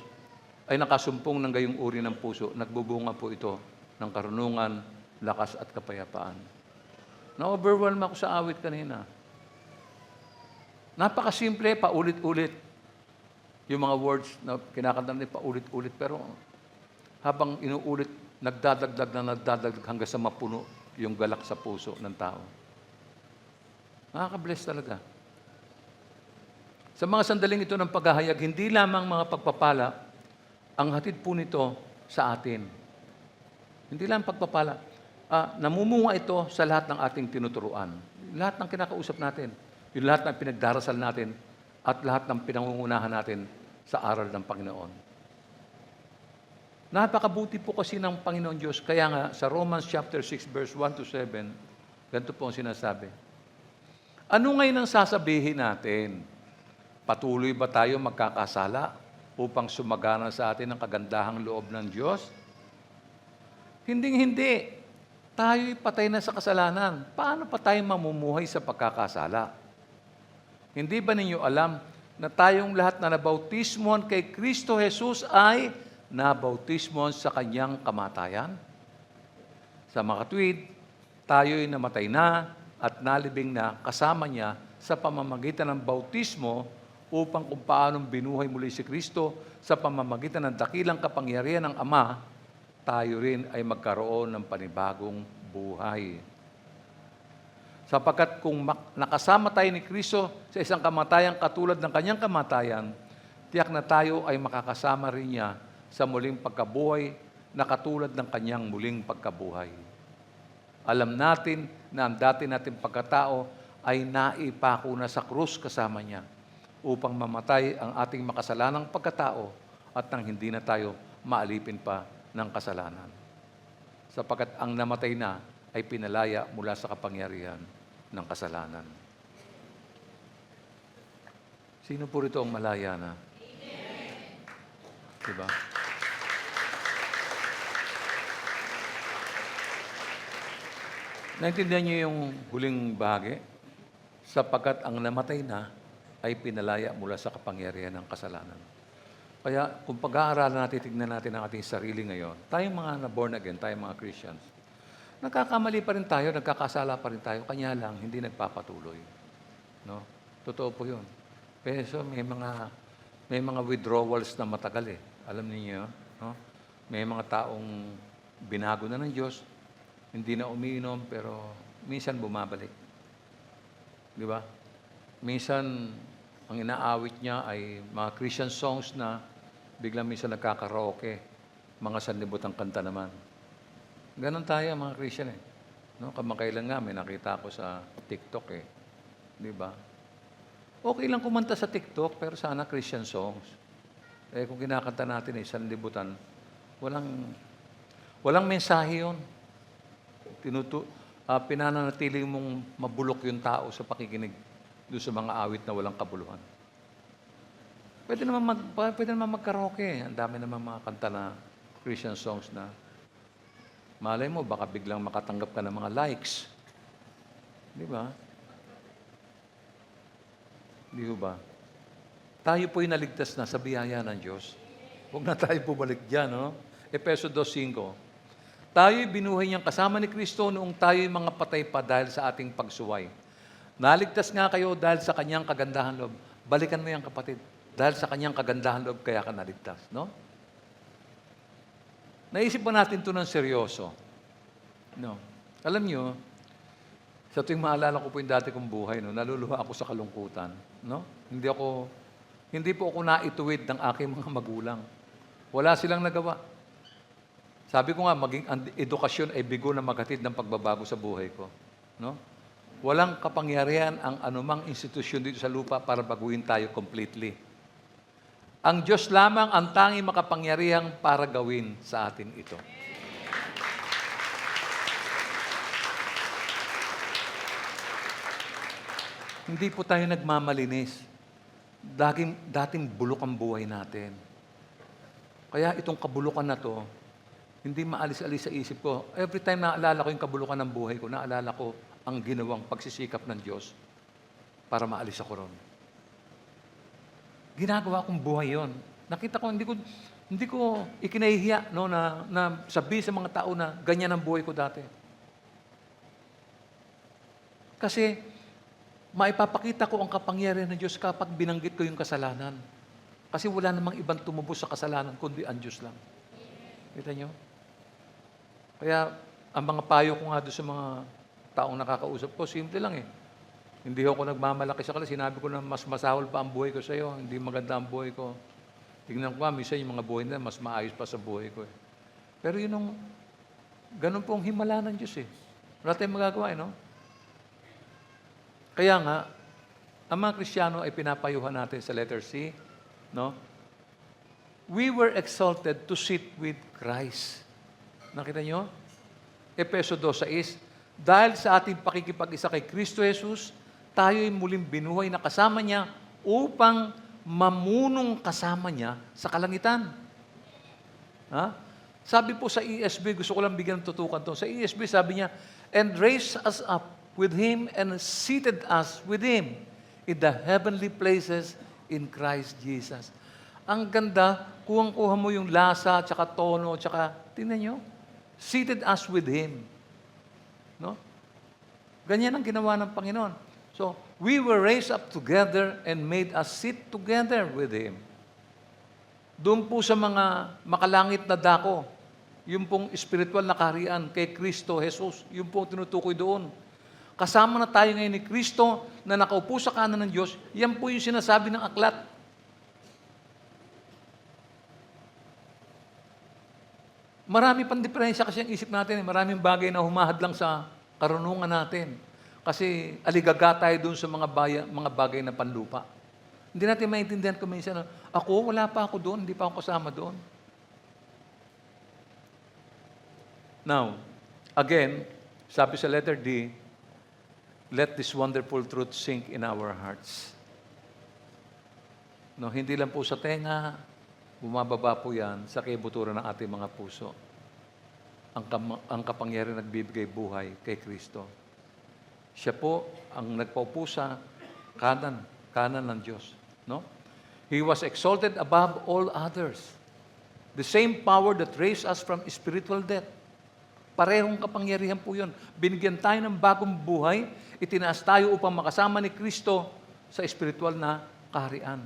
Speaker 1: ay nakasumpong ng gayong uri ng puso, nagbubunga po ito ng karunungan, lakas at kapayapaan. Na-overwhelm ako sa awit kanina. Napakasimple, paulit-ulit. Yung mga words na kinakanta nila, paulit-ulit. Pero habang inuulit, nagdadagdag hanggang sa mapuno yung galak sa puso ng tao. Nakaka-bless talaga. Sa mga sandaling ito ng paghahayag, hindi lamang mga pagpapala ang hatid po nito sa atin. Hindi lang pagpapala. Namumunga ito sa lahat ng ating tinuturuan. Lahat ng kinakausap natin. Yung lahat ng pinagdarasal natin at lahat ng pinangungunahan natin sa aral ng Panginoon. Napakabuti po kasi ng Panginoon Diyos. Kaya nga, sa Romans chapter 6, verse 1 to 7, ganito po ang sinasabi. Ano ngayon ang sasabihin natin? Patuloy ba tayo magkakasala upang sumagana sa atin ang kagandahang loob ng Diyos? Hindi. Tayo'y patay na sa kasalanan. Paano pa tayo mamumuhay sa pagkakasala? Hindi ba ninyo alam na tayong lahat na nabautismohan kay Kristo Jesus ay nabautismohan sa Kanyang kamatayan? Sa makatwid, tayo'y namatay na at nalibing na kasama niya sa pamamagitan ng bautismo upang kung paanong binuhay muli si Kristo sa pamamagitan ng dakilang kapangyarihan ng Ama, tayo rin ay magkaroon ng panibagong buhay. Sapagkat kung nakasama tayo ni Kristo sa isang kamatayan katulad ng kanyang kamatayan, tiyak na tayo ay makakasama rin niya sa muling pagkabuhay na katulad ng kanyang muling pagkabuhay. Alam natin na ang dati nating pagkatao ay naipako na sa krus kasama niya upang mamatay ang ating makasalanang pagkatao at nang hindi na tayo maalipin pa ng kasalanan. Sapagkat ang namatay na ay pinalaya mula sa kapangyarihan ng kasalanan. Sino po rito ang malaya na? Diba? Naintindihan niyo yung huling bahagi? Sapagkat ang namatay na ay pinalaya mula sa kapangyarihan ng kasalanan. Kaya kung pag-aaralan natin, tignan natin ang ating sarili ngayon, tayong mga na-born again, tayong mga Christians, nagkakamali pa rin tayo, nagkakasala pa rin tayo, kanya lang, hindi nagpapatuloy. No? Totoo po yun. Pero may mga withdrawals na matagal eh. Alam niyo, no? May mga taong binago na ng Diyos, hindi na umiinom, pero minsan bumabalik. Di ba? Minsan, ang inaawit niya ay mga Christian songs na biglang minsan nagkakaraoke, mga sanlibutan kanta naman. Ganon tayo mga Christian eh. No? Kamakailan nga, may nakita ko sa TikTok eh. Di ba? Okay lang kumanta sa TikTok, pero sana Christian songs. Eh kung kinakanta natin eh, sanlibutan, walang mensahe yun. Pinananatili mong mabulok yung tao sa pakikinig doon sa mga awit na walang kabuluhan. Pwede naman mag-karaoke. Ang dami naman mga kanta na Christian songs na malay mo, baka biglang makatanggap ka ng mga likes. Di ba? Di ba? Tayo po'y naligtas na sa biyaya ng Diyos. Huwag na tayo bumalik dyan, no? Efeso 2:5. Tayo'y binuhay niyang kasama ni Kristo noong tayo'y mga patay pa dahil sa ating pagsuway. Naligtas nga kayo dahil sa kanyang kagandahan loob. Balikan mo yan, kapatid. Dahil sa kanyang kagandahan loob, kaya ka naligtas, no? Naisip ba natin ito ng seryoso? No. Alam nyo, sa tuwing maalala ko po yung dati kong buhay, no, naluluha ako sa kalungkutan. No? Hindi po ako naituwid ng aking mga magulang. Wala silang nagawa. Sabi ko nga, maging edukasyon ay bigo na maghatid ng pagbabago sa buhay ko. No? Walang kapangyarihan ang anumang institusyon dito sa lupa para baguhin tayo completely. Ang Diyos lamang ang tanging makapangyarihang para gawin sa atin ito. Hindi po tayo nagmamalinis. Dating bulok ang buhay natin. Kaya itong kabulukan na to, hindi maalis-alis sa isip ko. Every time naalala ko yung kabulukan ng buhay ko, naalala ko ang ginawang pagsisikap ng Diyos para maalis ako ron. Ginagawa kong buhay yon. Nakita ko, hindi ko ikinahihiya no, na sabihin sa mga tao na ganyan ang buhay ko dati. Kasi maipapakita ko ang kapangyarihan ng Diyos kapag binanggit ko yung kasalanan. Kasi wala namang ibang tumubos sa kasalanan, kundi ang Diyos lang. Kita nyo? Kaya, ang mga payo ko nga doon sa mga taong nakakausap ko, simple lang eh. Hindi ako nagmamalaki sa kanila. Sinabi ko na mas masahol pa ang buhay ko sa iyo. Hindi maganda ang buhay ko. Tingnan ko nga, minsan yung mga buhay nila, mas maayos pa sa buhay ko eh. Pero yun ang, ganun pong himala ng Diyos eh. Wala tayong magagawa eh, no? Kaya nga, ang mga Kristiyano ay pinapayuhan natin sa letter C, no? We were exalted to sit with Christ. Nakita nyo? Efeso 2:6, dahil sa ating pakikipag-isa kay Kristo Jesus, tayo'y muling binuhay na kasama niya upang mamunong kasama niya sa kalangitan. Ha? Sabi po sa ESV, gusto ko lang bigyan ng tutukan to. Sa ESV sabi niya, and raised us up with Him and seated us with Him in the heavenly places in Christ Jesus. Ang ganda, kuha mo yung lasa, tsaka tono, tsaka, tingnan nyo, seated us with Him. No? Ganyan ang ginawa ng Panginoon. So, we were raised up together and made us sit together with Him. Doon po sa mga makalangit na dako, yung pong spiritual na kaharian kay Kristo Jesus, yung po tinutukoy doon. Kasama na tayo ngayon ni Kristo na nakaupo sa kanan ng Diyos, yan po yung sinasabi ng aklat. Marami pang diferensya kasi ang isip natin. Maraming bagay na humahad lang sa karunungan natin. Kasi aligaga tayo doon sa mga bagay na panlupa. Hindi natin maintindihan kung minsan, ako, wala pa ako doon, hindi pa ako kasama doon. Now, again, sabi sa letter D, let this wonderful truth sink in our hearts. No, hindi lang po sa tenga, bumababa po yan sa kaibuturan ng ating mga puso. Ang kapangyarihan nagbibigay buhay kay Kristo. Siya po ang nagpaupo sa kanan ng Diyos. No? He was exalted above all others. The same power that raised us from spiritual death. Parehong kapangyarihan po yun. Binigyan tayo ng bagong buhay, itinaas tayo upang makasama ni Kristo sa spiritual na kaharian.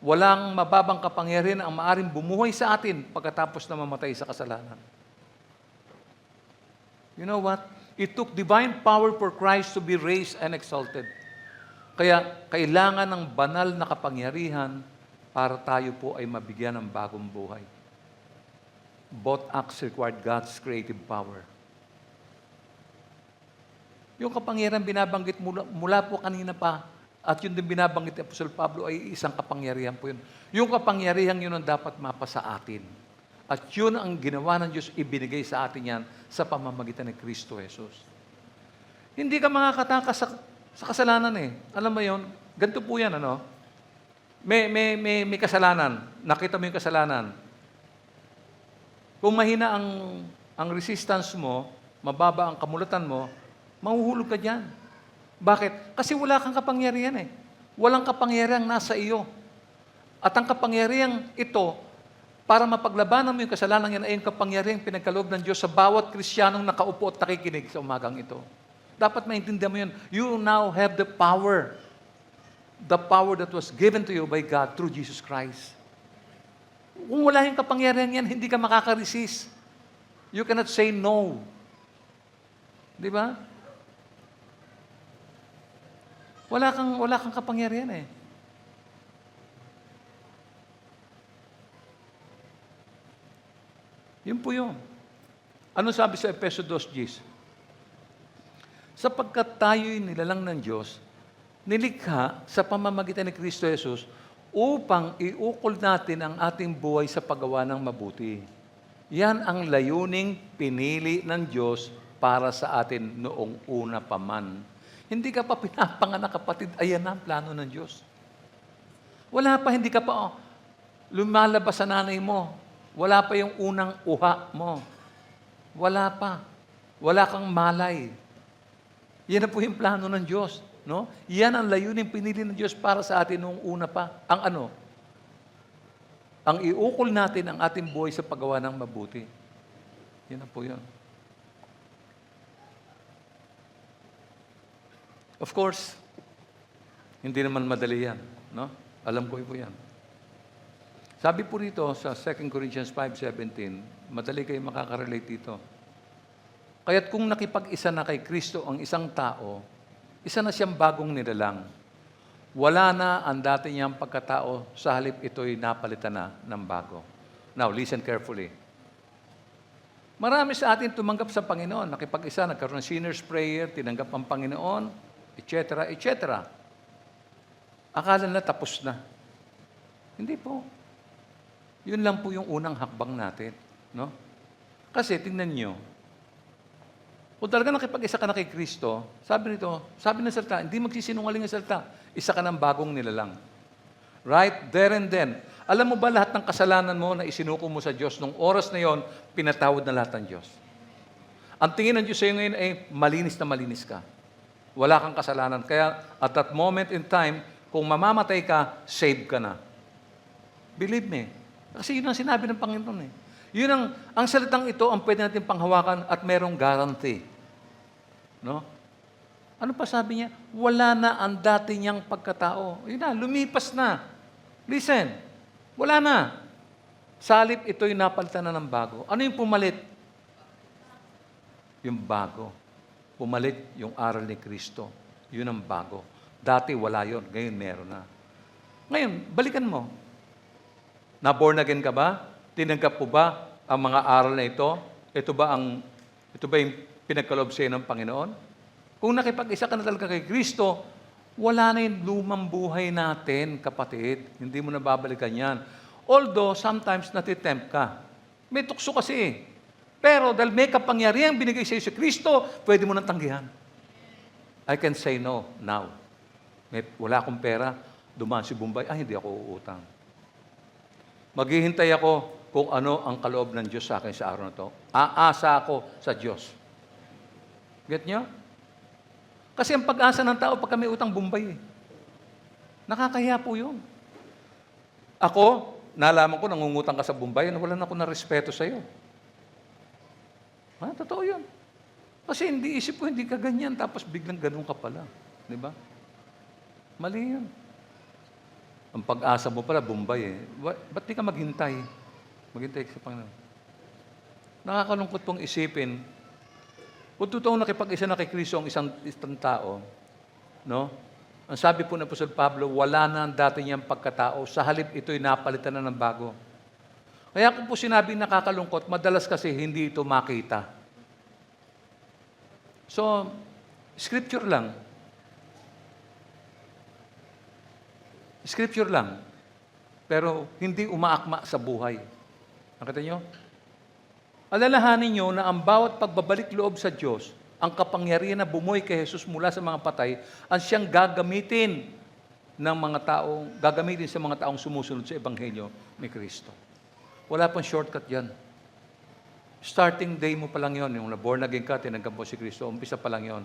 Speaker 1: Walang mababang kapangyarihan ang maaring bumuhay sa atin pagkatapos na mamatay sa kasalanan. You know what? It took divine power for Christ to be raised and exalted. Kaya kailangan ng banal na kapangyarihan para tayo po ay mabigyan ng bagong buhay. Both acts required God's creative power. Yung kapangyarihan binabanggit mula po kanina pa, at yun din binabanggit ni Apostol Pablo ay isang kapangyarihan po yun. Yung kapangyarihan yun ang dapat mapasa atin. At yun ang ginawa ng Diyos, ibinigay sa atin yan sa pamamagitan ni Kristo Jesus. Hindi ka makakatakas sa kasalanan eh. Alam mo yun, ganito po yan, ano? May kasalanan. Nakita mo yung kasalanan. Kung mahina ang resistance mo, mababa ang kamulatan mo, mahuhulog ka dyan. Bakit? Kasi wala kang kapangyarihan eh. Walang kapangyarihan nasa iyo. At ang kapangyarihan ito, para mapaglabanan mo yung kasalanan yan, ay yung kapangyarihan pinagkaloob ng Diyos sa bawat Kristiyanong nakaupo at nakikinig sa umagang ito. Dapat maintindihan mo yun. You now have the power. The power that was given to you by God through Jesus Christ. Kung wala yung kapangyarihan yan, hindi ka makaka-resist. You cannot say no. Di ba? Wala kang kapangyarihan eh. Yun po yun. Ano sabi sa Efeso 2:10? Sapagkat tayo'y nilalang ng Diyos, nilikha sa pamamagitan ni Kristo Jesus upang iukol natin ang ating buhay sa paggawa ng mabuti. Yan ang layuning pinili ng Diyos para sa atin noong una pa man. Hindi ka pa pinapanganak, kapatid. Ayan na ang plano ng Diyos. Wala pa, hindi ka pa lumalabas sa nanay mo. Wala pa yung unang uha mo. Wala pa. Wala kang malay. Yan na po yung plano ng Diyos. No? Yan ang layunin pinili ng Diyos para sa atin noong una pa. Ang ano? Ang iukol natin ang ating buhay sa paggawa ng mabuti. Yan na po yun. Of course, hindi naman madali yan. No? Alam ko po yan. Sabi po rito sa 2 Corinthians 5:17, madali kayo makaka-relate dito. Kaya't kung nakipag-isa na kay Kristo ang isang tao, isa na siyang bagong nilalang. Wala na ang dati niyang pagkatao, sa halip ito'y napalitan na ng bago. Now, listen carefully. Marami sa atin tumanggap sa Panginoon, nakipag-isa, nagkaroon ng sinner's prayer, tinanggap ang Panginoon, etc., etc. Akala na tapos na. Hindi po. Yun lang po yung unang hakbang natin. No? Kasi, tingnan nyo, kung talaga nakipag-isa ka na kay Kristo, sabi ng salita, hindi magsisinungaling ang salita, isa ka ng bagong nilalang. Right? There and then. Alam mo ba lahat ng kasalanan mo na isinuko mo sa Diyos, nung oras na yon, pinatawad na lahat ng Diyos. Ang tingin ng Diyos sa iyo ngayon ay malinis na malinis ka. Wala kang kasalanan. Kaya at that moment in time, kung mamamatay ka, save ka na. Believe me. Kasi yun ang sinabi ng Panginoon eh. Yun ang salitang ito ang pwede natin panghawakan at merong guarantee. No? Ano pa sabi niya? Wala na ang dati niyang pagkatao. Yun na, lumipas na. Listen, wala na. Salip ito'y napalitan na ng bago. Ano yung pumalit? Yung bago. Pumalit yung aral ni Kristo. Yun ang bago. Dati wala yun, ngayon meron na. Ngayon, balikan mo. Na-born again ka ba? Tinanggap mo ba ang mga aral na ito? Ito ba yung pinagkaloob sa'yo ng Panginoon? Kung nakipag-isa ka na talaga kay Kristo, wala na yung lumang buhay natin, kapatid. Hindi mo na babalikan yan. Although, sometimes natitempt ka. May tukso kasi eh. Pero dahil may kapangyarihan binigay sa iyo si Kristo, pwede mo nang tanggihan. I can say no now. Wala akong pera, dumaan si Bombay, hindi ako uutang. Maghihintay ako kung ano ang kaloob ng Diyos sa akin sa araw na to. Aasa ako sa Diyos. Get nyo? Kasi ang pag-asa ng tao pag kami utang Bombay. Nakakahiya po yun. Ako, nalaman ko, nangungutang ka sa Bombay, wala na ako na respeto sa iyo. Totoo yun. Kasi hindi isip ko, hindi ka ganyan, tapos biglang ganun ka pala. Di ba? Mali yun. Ang pag-asa mo pala, Bombay eh. Ba't di ka maghintay? Maghintay ka sa Panginoon. Nakakalungkot pong isipin, kung totoong nakipag-isa na kay Kristo ang isang tao, no? Ang sabi po ng Apostol Pablo, wala na ang dati niyang pagkatao. Sa halip ito'y napalitan na ng bago. Kaya kung po sinabing nakakalungkot, madalas kasi hindi ito makita. So, scripture lang. Scripture lang. Pero hindi umaakma sa buhay. Nakita niyo? Alalahanin niyo na ang bawat pagbabalik loob sa Diyos, ang kapangyarihan na bumuhay kay Jesus mula sa mga patay, ang siyang gagamitin sa mga taong sumusunod sa Ebanghelyo ni Kristo. Wala pang shortcut yan. Starting day mo pa lang yon, yung born again ka, tinanggap mo si Kristo, umpisa pa lang yon.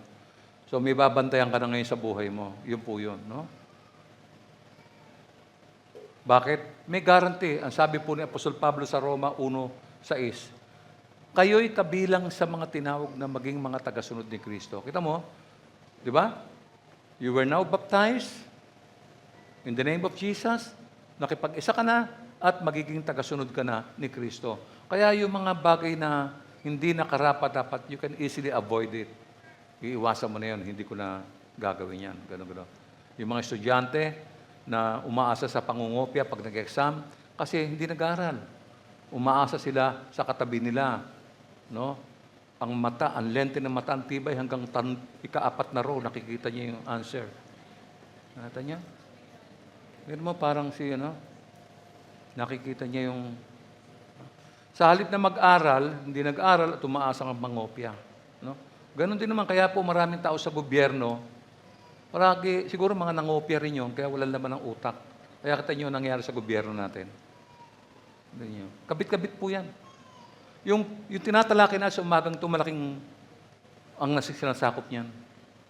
Speaker 1: So may babantayan ka na ngayon sa buhay mo. Yun po yun, no? Bakit? May guarantee. Ang sabi po ni Apostol Pablo sa Roma 1:6, kayo'y kabilang sa mga tinawag na maging mga tagasunod ni Kristo. Kita mo? Di ba? You were now baptized in the name of Jesus. Nakipag-isa ka na at magiging tagasunod ka na ni Kristo. Kaya yung mga bagay na hindi nakarapat dapat, you can easily avoid it. Iiwasan mo na yun. Hindi ko na gagawin yan. Ganun. Yung mga estudyante na umaasa sa pangungopia pag nag-exam kasi hindi nag-aral. Umaasa sila sa katabi nila. No? Ang mata, ang lente ng mata, ang tibay, hanggang ika-4 na row, nakikita niya yung answer. Nakita niya? Ganun mo, parang nakikita niya yung... Sa halip na mag-aral, hindi nag-aral at umaasa ng mangopya. No? Ganon din naman, kaya po maraming tao sa gobyerno, siguro mga nangopya rin yun, kaya walang laman ng utak. Kaya kita niyo nangyari sa gobyerno natin. Kabit-kabit po yan. Yung tinatalaki na sa umagang ito, malaking ang sinasakop niyan.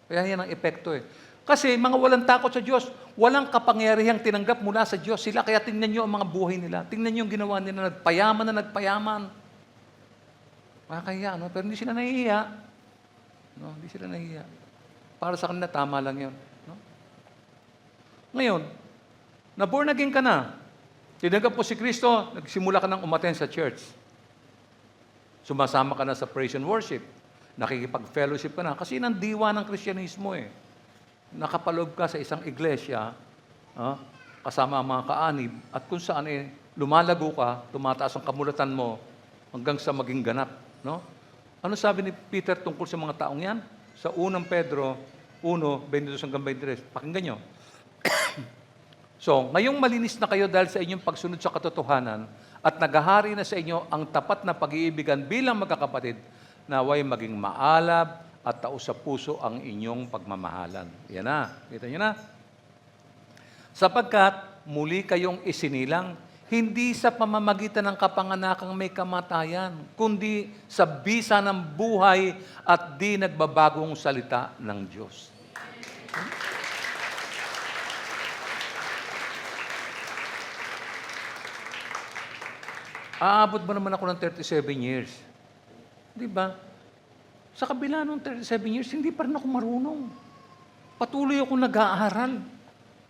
Speaker 1: Kaya yan ang epekto eh. Kasi mga walang takot sa Diyos, walang kapangyarihang tinanggap mula sa Diyos sila. Kaya tingnan niyo ang mga buhay nila. Tingnan niyo yung ginawa nila, nagpayaman. Makakaya, no? Pero hindi sila nahihiya. No? Hindi sila nahihiya. Para sa kanila, tama lang yun. No? Ngayon, na-born again ka na. Tinanggap po si Kristo, nagsimula ka nang umattend sa church. Sumasama ka na sa praise and worship. Nakikipag-fellowship ka na. Kasi yun ang diwa ng Kristyanismo eh. Nakapaloob ka sa isang iglesia, kasama ang mga kaanib, at kung saan lumalago ka, tumataas ang kamulatan mo hanggang sa maging ganap. No? Ano sabi ni Peter tungkol sa mga taong yan? Sa 1 Pedro 1:22-23. Pakinggan nyo. So, ngayong malinis na kayo dahil sa inyong pagsunod sa katotohanan at naghahari na sa inyo ang tapat na pag-iibigan bilang magkakapatid, naway maging maalab at taos sa puso ang inyong pagmamahalan. Yan na. Kita nyo na. Sapagkat muli kayong isinilang, hindi sa pamamagitan ng kapanganakang may kamatayan, kundi sa bisa ng buhay at di nagbabagong salita ng Diyos. Aabot ba naman ako ng 37 years? Di ba? Sa kabila ng 37 years, hindi pa rin ako marunong. Patuloy ako nag-aaral.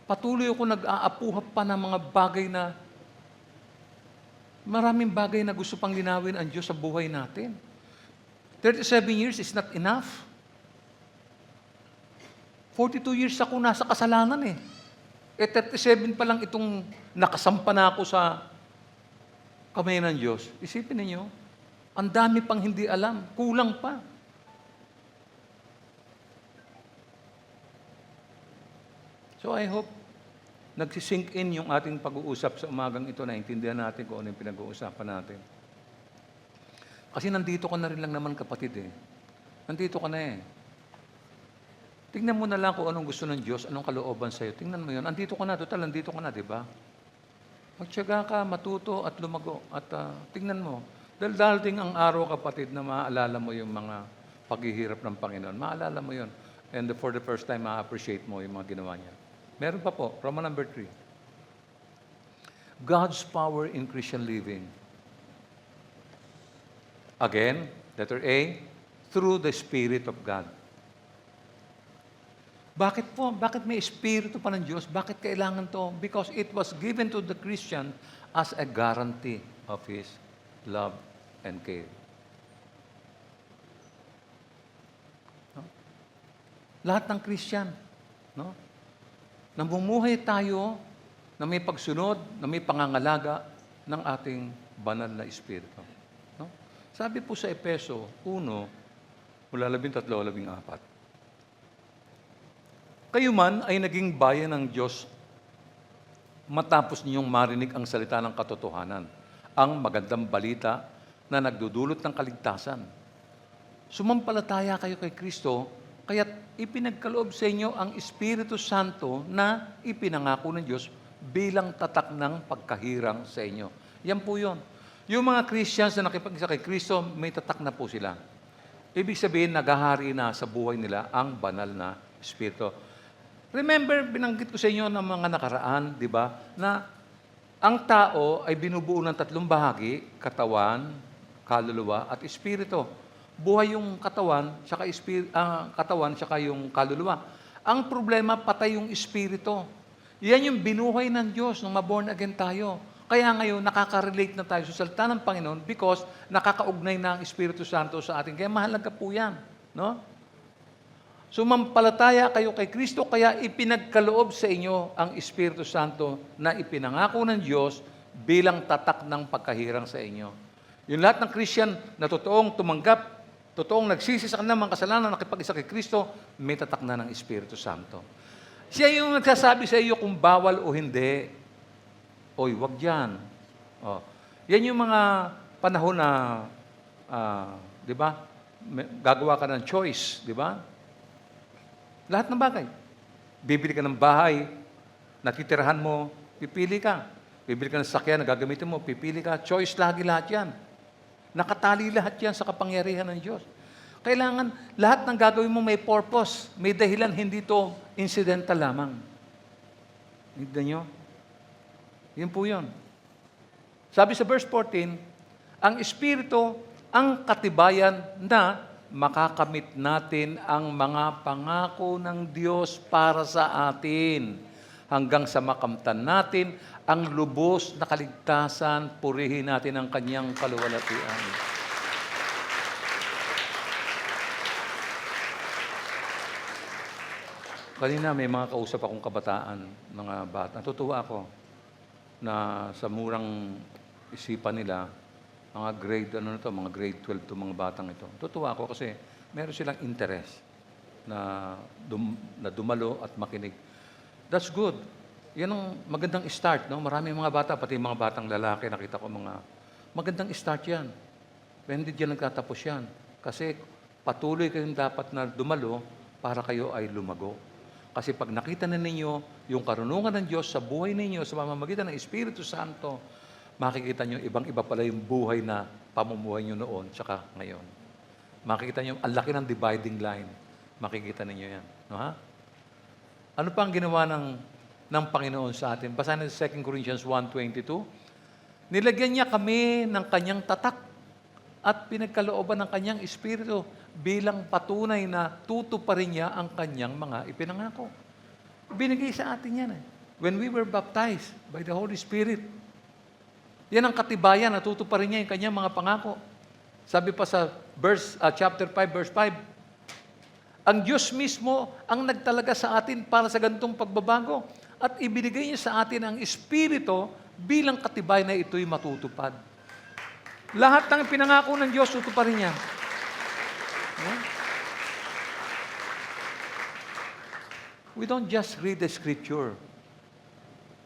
Speaker 1: Patuloy ako nag-aapuhap pa ng mga bagay na maraming bagay na gusto pang linawin ang Diyos sa buhay natin. 37 years is not enough. 42 years ako nasa kasalanan eh. 37 pa lang itong nakasampa na ako sa kamay ng Diyos. Isipin ninyo, ang dami pang hindi alam. Kulang pa. So I hope nagsisink in yung ating pag-uusap sa umagang ito, naintindihan natin kung ano yung pinag-uusapan natin. Kasi nandito ka na rin lang naman, kapatid eh. Nandito ka na eh. Tingnan mo na lang kung anong gusto ng Diyos, anong kalooban sa'yo. Tingnan mo yun. Nandito ka na, total, nandito ka na, di ba? Magtiyaga ka, matuto at lumago. At tingnan mo. Dahil darating ang araw, kapatid, na maaalala mo yung mga paghihirap ng Panginoon. Maalala mo yun. And for the first time, ma-appreciate mo yung mga ginawa niya. Meron pa po, Roman number 3. God's power in Christian living. Again, letter A, through the Spirit of God. Bakit po? Bakit may Espiritu pa ng Diyos? Bakit kailangan to? Because it was given to the Christian as a guarantee of His love and care. No? Lahat ng Christian, no? Namumuhay tayo na may pagsunod, na may pangangalaga ng ating banal na Espiritu. No? Sabi po sa Efeso 1, mula 13-14, kayo man ay naging bayan ng Diyos matapos ninyong marinig ang salita ng katotohanan, ang magandang balita na nagdudulot ng kaligtasan. Sumampalataya kayo kay Kristo, kaya't ipinagkaloob sa inyo ang Espiritu Santo na ipinangako ng Diyos bilang tatak ng pagkahirang sa inyo. Yan po yun. Yung mga Christians na nakipag-isa kay Kristo, may tatak na po sila. Ibig sabihin, naghahari na sa buhay nila ang banal na Espiritu. Remember, binanggit ko sa inyo ng mga nakaraan, di ba, na ang tao ay binubuo ng 3 bahagi, katawan, kaluluwa, at espiritu. Buhay yung katawan, tsaka yung kaluluwa. Ang problema, patay yung espiritu. Yan yung binuhay ng Diyos nung ma-born again tayo. Kaya ngayon, nakaka-relate na tayo sa salita ng Panginoon because nakakaugnay na ang Espiritu Santo sa atin. Kaya mahalaga po yan. No? Sumampalataya kayo kay Kristo, kaya ipinagkaloob sa inyo ang Espiritu Santo na ipinangako ng Diyos bilang tatak ng pagkahirang sa inyo. Yung lahat ng Christian na totoong tumanggap, totoong nagsisi sa kanilang mga kasalanan, nakipag-isa kay Kristo, may tatak na ng Espiritu Santo. Siya yung nagsasabi sa iyo kung bawal o hindi. Oy, wag yan. Oh. Yan yung mga panahon na, di ba, gagawa ka ng choice, di ba? Lahat ng bagay. Bibili ka ng bahay, natitirahan mo, pipili ka. Bibili ka ng sakyan na gagamitin mo, pipili ka. Choice lagi lahat yan. Nakatali lahat yan sa kapangyarihan ng Diyos. Kailangan lahat ng gagawin mo may purpose, may dahilan, hindi to incidental lamang. Hindi nyo? Yun po yun. Sabi sa verse 14, ang Espiritu, ang katibayan na makakamit natin ang mga pangako ng Diyos para sa atin hanggang sa makamtan natin ang lubos na kaligtasan, purihin natin ang Kanyang kaluwalhatian. Kanina may mga kausap akong kabataan, mga bata. Natutuwa ako na sa murang isipan nila, mga grade 12 to mga batang ito. Tutuwa ako kasi meron silang interest na dumalo at makinig. That's good. Yan ang magandang start. No? Maraming mga bata, pati mga batang lalaki, nakita ko mga magandang start yan. Pero hindi dyan nagtatapos yan. Kasi patuloy kayong dapat na dumalo para kayo ay lumago. Kasi pag nakita na ninyo yung karunungan ng Diyos sa buhay ninyo sa pamamagitan ng Espiritu Santo, makikita nyo ibang-iba pala yung buhay na pamumuhay nyo noon tsaka ngayon. Makikita nyo, ang laki ng dividing line. Makikita ninyo yan. No, ha? Ano pa ang ginawa ng Panginoon sa atin? Basahin natin sa 2 Corinthians 1:22. Nilagyan niya kami ng Kanyang tatak at pinagkalooban ng Kanyang Espiritu bilang patunay na tutuparin niya ang Kanyang mga ipinangako. Binigay sa atin yan. When we were baptized by the Holy Spirit, yan ang katibayan na tutuparin niya yung Kanyang mga pangako. Sabi pa sa chapter 5, verse 5, ang Diyos mismo ang nagtalaga sa atin para sa ganitong pagbabago at ibinigay niya sa atin ang Espiritu bilang katibay na ito'y matutupad. Lahat ng pinangako ng Diyos, tutuparin niya. Yeah? We don't just read the Scripture.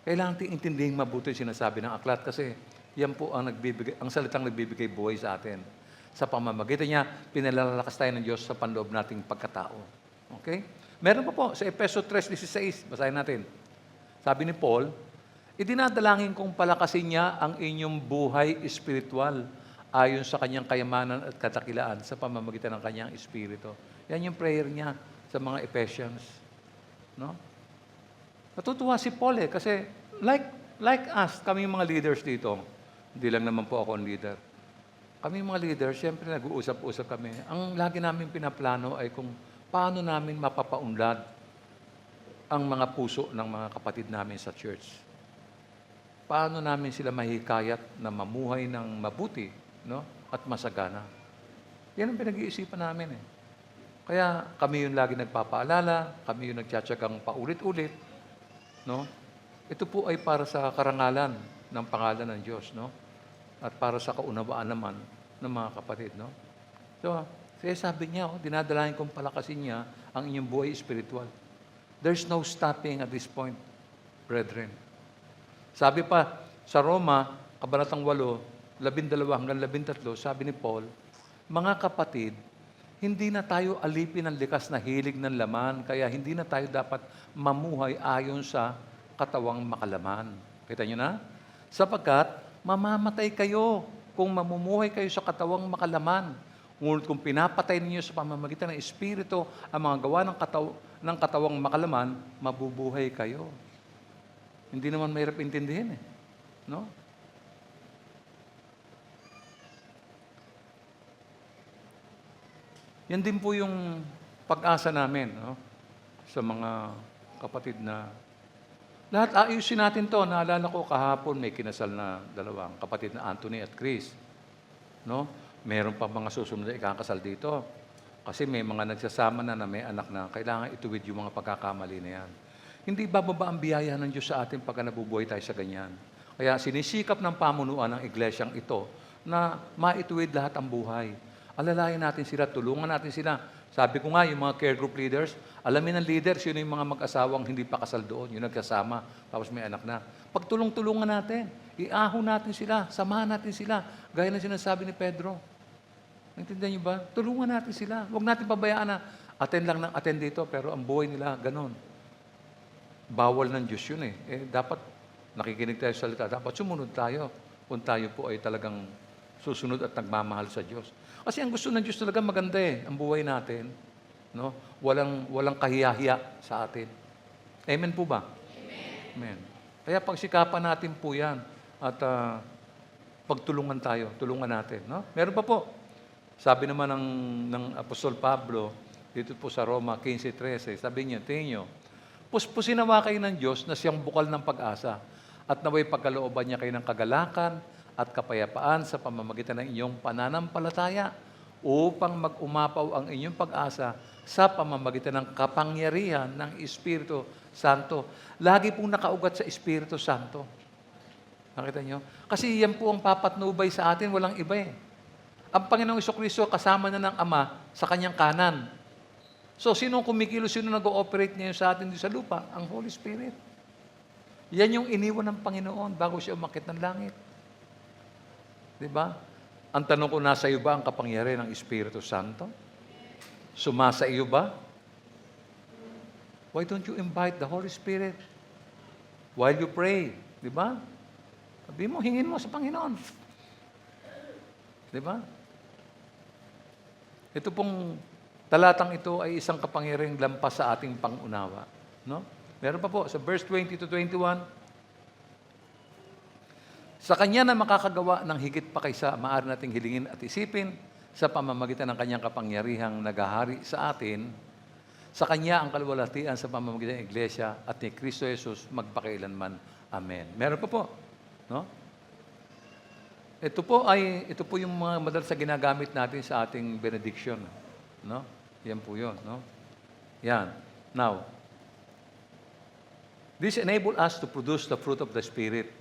Speaker 1: Kailangan natin intindihin mabuti yung sinasabi ng aklat kasi yan po ang salitang nagbibigay buhay sa atin. Sa pamamagitan niya, pinalalakas tayo ng Diyos sa panloob nating pagkatao. Okay? Meron pa po sa Efeso 3:16, basahin natin. Sabi ni Paul, idinadalangin kong palakasin niya ang inyong buhay espiritual ayon sa kanyang kayamanan at katakilaan sa pamamagitan ng kanyang espiritu. Yan yung prayer niya sa mga Ephesians. No? Natutuwa si Paul kasi like us, kami mga leaders dito. Hindi lang naman po ako ang leader. Kami mga leaders, siyempre nag-uusap-usap kami. Ang lagi namin pinaplano ay kung paano namin mapapaunlad ang mga puso ng mga kapatid namin sa church? Paano namin sila mahikayat na mamuhay ng mabuti, no? At masagana? Yan ang pinag-iisipan namin eh. Kaya kami yung lagi nagpapaalala, kami yung nagtsatsagang paulit-ulit, no? Ito po ay para sa karangalan ng pangalan ng Diyos, no? At para sa kaunawaan naman ng mga kapatid, no? So, kaya sabi niya, dinadalahin kong palakasin niya ang inyong buhay espiritual. There's no stopping at this point, brethren. Sabi pa sa Roma, Kabanatang 8, 12 hanggang 13, sabi ni Paul, mga kapatid, hindi na tayo alipin ng likas na hilig ng laman, kaya hindi na tayo dapat mamuhay ayon sa katawang makalaman. Kita nyo na? Sapagkat mamamatay kayo kung mamumuhay kayo sa katawang makalaman. Ngunit kung pinapatay ninyo sa pamamagitan ng Espiritu ang mga gawa ng katawang makalaman, mabubuhay kayo. Hindi naman mahirap intindihin eh. No? Yan din po yung pag-asa namin, no? Sa mga kapatid na lahat ayusin natin to. Naalala ko kahapon may kinasal na dalawang kapatid na Anthony at Chris. No? Meron pa mga susunod na ikakasal dito. Kasi may mga nagsasama na may anak na kailangan ituwid yung mga pagkakamali na yan. Hindi bababa ang biyaya ng Diyos sa atin pagka nabubuhay tayo sa ganyan. Kaya sinisikap ng pamunuan ng iglesyang ito na maituwid lahat ang buhay. Alalayan natin sila, tulungan natin sila. Sabi ko nga, yung mga care group leaders, alamin ng leaders, yun yung mga mag-asawang hindi pa kasal doon, yung nagsasama, tapos may anak na. Pagtulong-tulungan natin, iahon natin sila, samahan natin sila, gaya na sinasabi ni Pedro. Naintindihan niyo ba? Tulungan natin sila. Huwag natin pabayaan na attend lang ng attend dito, pero ang buhay nila, ganon. Bawal ng Diyos yun eh. Dapat nakikinig tayo sa salita, dapat sumunod tayo kung tayo po ay talagang susunod at nagmamahal sa Diyos. Kasi ang gusto ng Diyos talaga maganda eh, ang buhay natin. No? Walang kahiyahiya sa atin. Amen po ba? Amen. Kaya pagsikapan natin po yan at pagtulungan tayo, tulungan natin. No? Meron pa po. Sabi naman ng Apostol Pablo, dito po sa Roma 15:13, sabi niya, tingin nyo, puspusin nawa kayo ng Diyos na siyang bukal ng pag-asa at naway pagkalooban niya kayo ng kagalakan at kapayapaan sa pamamagitan ng inyong pananampalataya upang mag-umapaw ang inyong pag-asa sa pamamagitan ng kapangyarihan ng Espiritu Santo. Lagi pong nakaugat sa Espiritu Santo. Nakita nyo? Kasi yan po ang papatnubay sa atin, walang iba eh. Ang Panginoong Jesucristo kasama na ng Ama sa kanyang kanan. So, sino kumikilos, sino nag-ooperate ngayon sa atin dito sa lupa? Ang Holy Spirit. Yan yung iniwan ng Panginoon bago siya umakyat ng langit. Diba? Ang tanong ko, nasa iyo ba ang kapangyarihan ng Espiritu Santo? Sumasa iyo ba? Why don't you invite the Holy Spirit while you pray? Diba? Sabi mo, hingin mo sa Panginoon. Diba? Ito pong talatang ito ay isang kapangyarihang lampas sa ating pangunawa. No? Meron pa po, sa verse 20 to 21, sa Kanya na makakagawa ng higit pa kaysa maaari nating hilingin at isipin sa pamamagitan ng Kanyang kapangyarihang naghahari sa atin, sa Kanya ang kalwalhatian sa pamamagitan ng Iglesia at ni Kristo Jesus magpakailanman. Amen. Meron pa po. No? Ito po yung mga madalas na ginagamit natin sa ating benediction. No? Yan po yun. No? Yan. Now, this enable us to produce the fruit of the Spirit.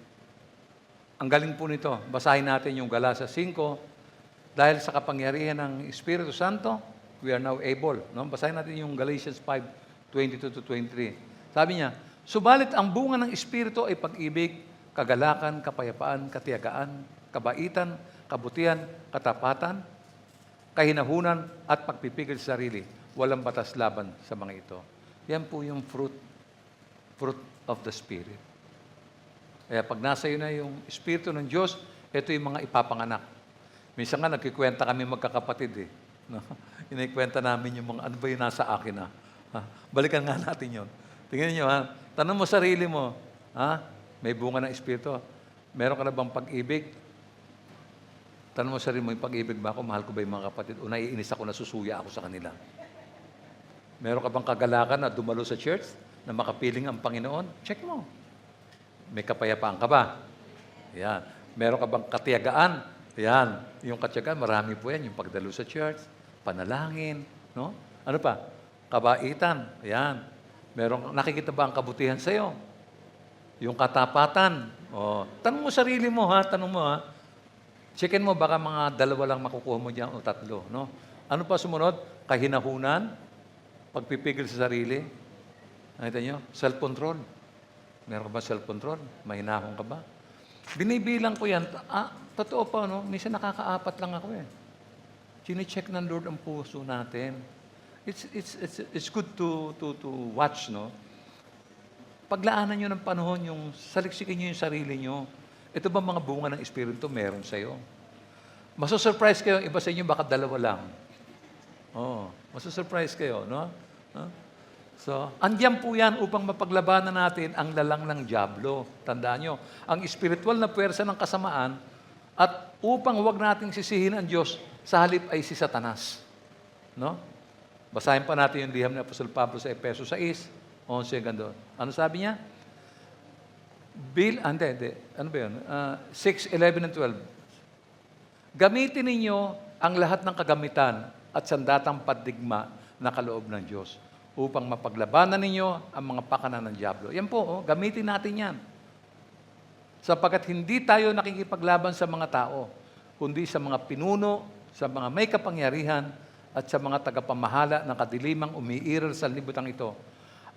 Speaker 1: Ang galing po nito. Basahin natin yung Galatians 5. Dahil sa kapangyarihan ng Espiritu Santo, we are now able. No? Basahin natin yung Galatians 5:22 to 23. Sabi niya, subalit ang bunga ng Espiritu ay pag-ibig, kagalakan, kapayapaan, katiyagaan, kabaitan, kabutihan, katapatan, kahinahunan, at pagpipigil sa sarili. Walang batas laban sa mga ito. Yan po yung fruit of the Spirit. Kaya pag nasa iyo na yung Espiritu ng Diyos, ito yung mga ipapanganak. Minsan nga, nagkikwenta kami magkakapatid eh. No? Inikwenta namin yung mga, ano ba yung nasa akin ha? Balikan nga natin yun. Tingnan niyo ha, tanong mo sarili mo, ha? May bunga ng Espiritu. Meron ka na bang pag-ibig? Tanong mo sarili mo, yung pag-ibig ba ako? Mahal ko ba yung mga kapatid? O naiinis ako, nasusuya ako sa kanila? Meron ka bang kagalakan na dumalo sa church? na makapiling ang Panginoon? Check mo. May kapayapaan ka ba? Yan. Meron ka bang katiyagaan? Yan. Yung katiyagaan, marami po yan. Yung pagdalo sa church, panalangin, no? Ano pa? Kabaitan. Yan. Meron, nakikita ba ang kabutihan sa'yo? Yung katapatan. O, tanong mo sarili mo, ha? Tanong mo, ha? Checkin mo, baka mga 2 lang makukuha mo dyan o 3, no? Ano pa sumunod? Kahinahunan, pagpipigil sa sarili. Nakita nyo? Self-control. Meron ka ba self-control? Mahinahon ka ba? Binibilang ko yan. Totoo pa, no? Minsan nakaka-4 lang ako eh. Chine-check ng Lord ang puso natin. It's good to watch, no? Paglaanan nyo ng panahon, yung saliksikin nyo yung sarili nyo. Ito ba mga bunga ng Espiritu meron sa'yo? Maso-surprise kayo, iba sa inyo baka 2 lang. Oo, maso-surprise kayo, no? Huh? So, andyan po yan upang mapaglabanan natin ang lalang ng dyablo. Tandaan nyo, ang espiritual na puwersa ng kasamaan at upang huwag nating sisihin ang Diyos, sa halip ay si Satanas. No? Basahin pa natin yung liham ni Apostol Pablo sa Efeso 6, 11 hanggang doon. Ano sabi niya? Ano ba yun? 6, 11, and 12. Gamitin ninyo ang lahat ng kagamitan at sandatang padigma na kaloob ng Diyos upang mapaglabanan ninyo ang mga pakanan ng dyablo. Yan po, gamitin natin yan. Sapagkat hindi tayo nakikipaglaban sa mga tao, kundi sa mga pinuno, sa mga may kapangyarihan, at sa mga tagapamahala ng kadilimang umiiral sa libutan ito,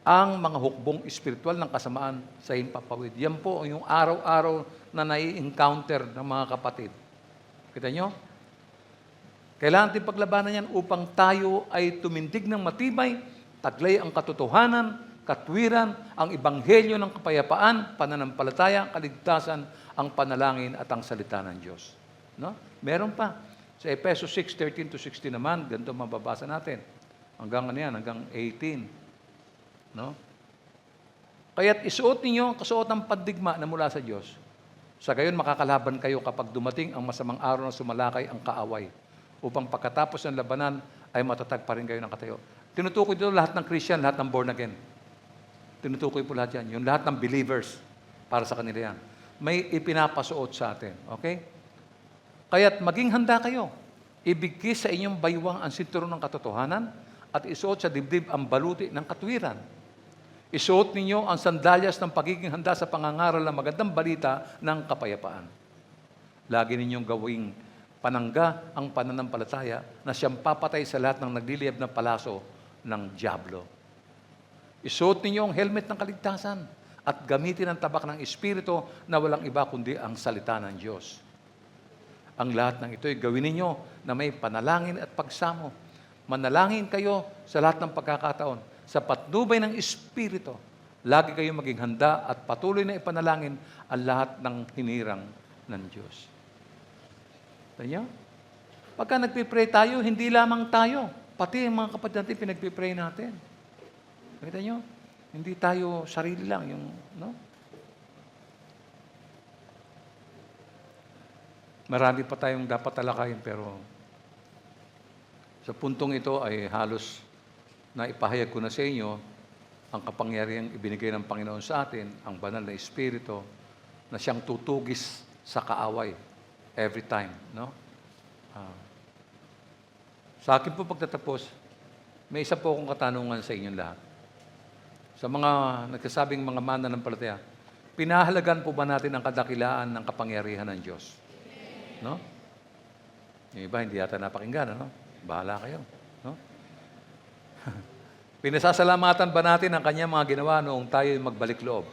Speaker 1: ang mga hukbong espiritual ng kasamaan sa himpapawid. Yan po yung araw-araw na nai-encounter ng mga kapatid. Kita nyo? Kailangan natin paglabanan yan upang tayo ay tumindig ng matibay, taglay ang katotohanan, katwiran, ang ebanghelyo ng kapayapaan, pananampalataya, kaligtasan, ang panalangin at ang salita ng Diyos. No? Meron pa. Sa Efeso 6:13-16 naman, ganito mababasa natin. Hanggang ano yan? Hanggang 18. No? Kaya't isuot ninyo ang kasuotang pandigma na mula sa Diyos. Sa gayon makakalaban kayo kapag dumating ang masamang araw na sumalakay ang kaaway, upang pagkatapos ng labanan ay matatag pa rin kayo ng katayo. Tinutukoy dito lahat ng Christian, lahat ng born again. Tinutukoy po lahat yan. Yung lahat ng believers, para sa kanila yan. May ipinapasuot sa atin. Okay? Kaya't maging handa kayo. Ibigay sa inyong baywang ang sinturon ng katotohanan at isuot sa dibdib ang baluti ng katwiran. Isuot ninyo ang sandalyas ng pagiging handa sa pangangaral ng magandang balita ng kapayapaan. Lagi ninyong gawing panangga ang pananampalataya na siyang papatay sa lahat ng nagliliyab na palaso ng dyablo. Isuot ninyo ang helmet ng kaligtasan at gamitin ang tabak ng Espiritu na walang iba kundi ang salita ng Diyos. Ang lahat ng ito ay gawin ninyo na may panalangin at pagsamo. Manalangin kayo sa lahat ng pagkakataon. Sa patnubay ng Espiritu, lagi kayong maging handa at patuloy na ipanalangin ang lahat ng hinirang ng Diyos. Tanya? Pagka nagpipray tayo, hindi lamang tayo. Pati ang mga kapatid natin, pinagpipray natin. Nakita nyo? Hindi tayo sarili lang. No? Marami pa tayong dapat talakayin, pero sa puntong ito ay halos na ipahayag ko na sa inyo ang kapangyarihang ibinigay ng Panginoon sa atin, ang banal na Espiritu, na siyang tutugis sa kaaway every time. No? Sa akin po pagtatapos, may isa po akong katanungan sa inyong lahat. Sa mga nagsasabing mga mananampalataya, pinahalagan po ba natin ang kadakilaan ng kapangyarihan ng Diyos? No? Yung iba, hindi yata napakinggan. No? Bahala kayo. No? Pinasasalamatan ba natin ang kanyang mga ginawa noong tayo magbalik loob?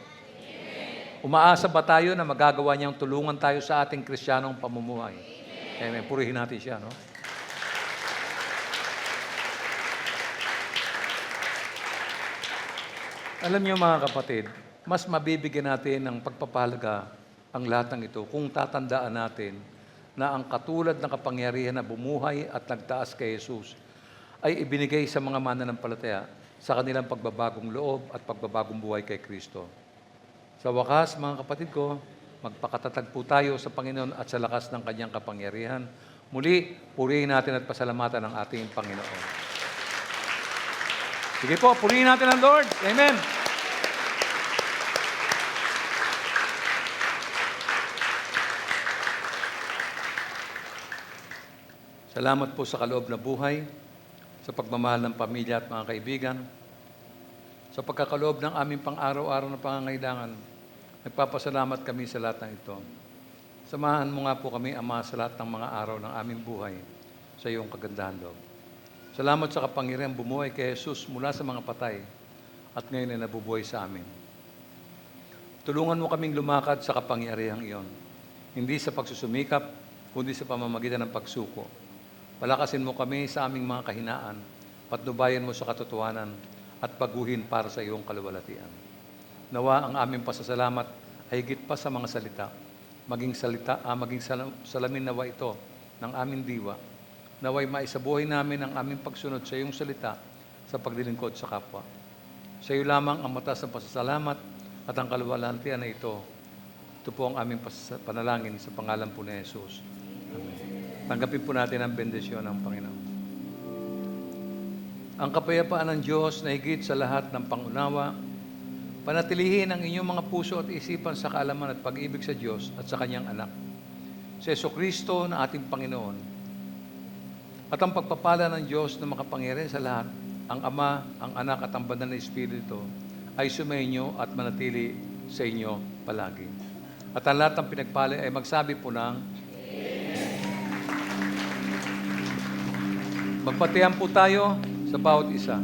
Speaker 1: Umaasa ba tayo na magagawa niyang tulungan tayo sa ating Kristiyanong pamumuhay? Amen. Purihin natin siya, no? Alam niyo mga kapatid, mas mabibigyan natin ng pagpapahalaga ang lahat ng ito kung tatandaan natin na ang katulad ng kapangyarihan na bumuhay at nagtaas kay Jesus ay ibinigay sa mga mananampalataya sa kanilang pagbabagong loob at pagbabagong buhay kay Kristo. Sa wakas, mga kapatid ko, magpakatatag po tayo sa Panginoon at sa lakas ng Kanyang kapangyarihan. Muli, purihin natin at pasalamatan ang ating Panginoon. Sige po, purihin natin ang Lord. Amen. Salamat po sa kaloob na buhay, sa pagmamahal ng pamilya at mga kaibigan, sa pagkakaloob ng aming pang-araw-araw na pangangailangan. Nagpapasalamat kami sa lahat ng ito. Samahan mo nga po kami, Ama, sa lahat ng mga araw ng aming buhay sa iyong kagandahan loob. Salamat sa kapangyarihang bumuhay kay Jesus mula sa mga patay at ngayon ay nabubuhay sa amin. Tulungan mo kaming lumakad sa kapangyarihang iyon, hindi sa pagsusumikap, kundi sa pamamagitan ng pagsuko. Palakasin mo kami sa aming mga kahinaan, patnubayan mo sa katotohanan at paguhin para sa iyong kaluwalhatian. Nawa ang aming pasasalamat ay higit pa sa mga salita, maging salamin nawa ito ng aming diwa. Naway maisabuhay namin ang aming pagsunod sa iyong salita sa paglilingkod sa kapwa. Sa iyo lamang ang mataas na pasasalamat at ang kaluwalhatian na ito. Ito po ang aming panalangin sa pangalan po ni Jesus. Amen. Tanggapin po natin ang bendisyon ng Panginoon. Ang kapayapaan ng Diyos na higit sa lahat ng pangunawa, panatilihin ang inyong mga puso at isipan sa kaalaman at pag-ibig sa Diyos at sa Kanyang anak, si Jesucristo na ating Panginoon. At ang pagpapala ng Diyos na makapangyarihan sa lahat, ang Ama, ang Anak at ang Banal na Espiritu, ay sumainyo at manatili sa inyo palagi. At ang lahat ng pinagpala ay magsabi po ng magpatihan po tayo sa bawat isa.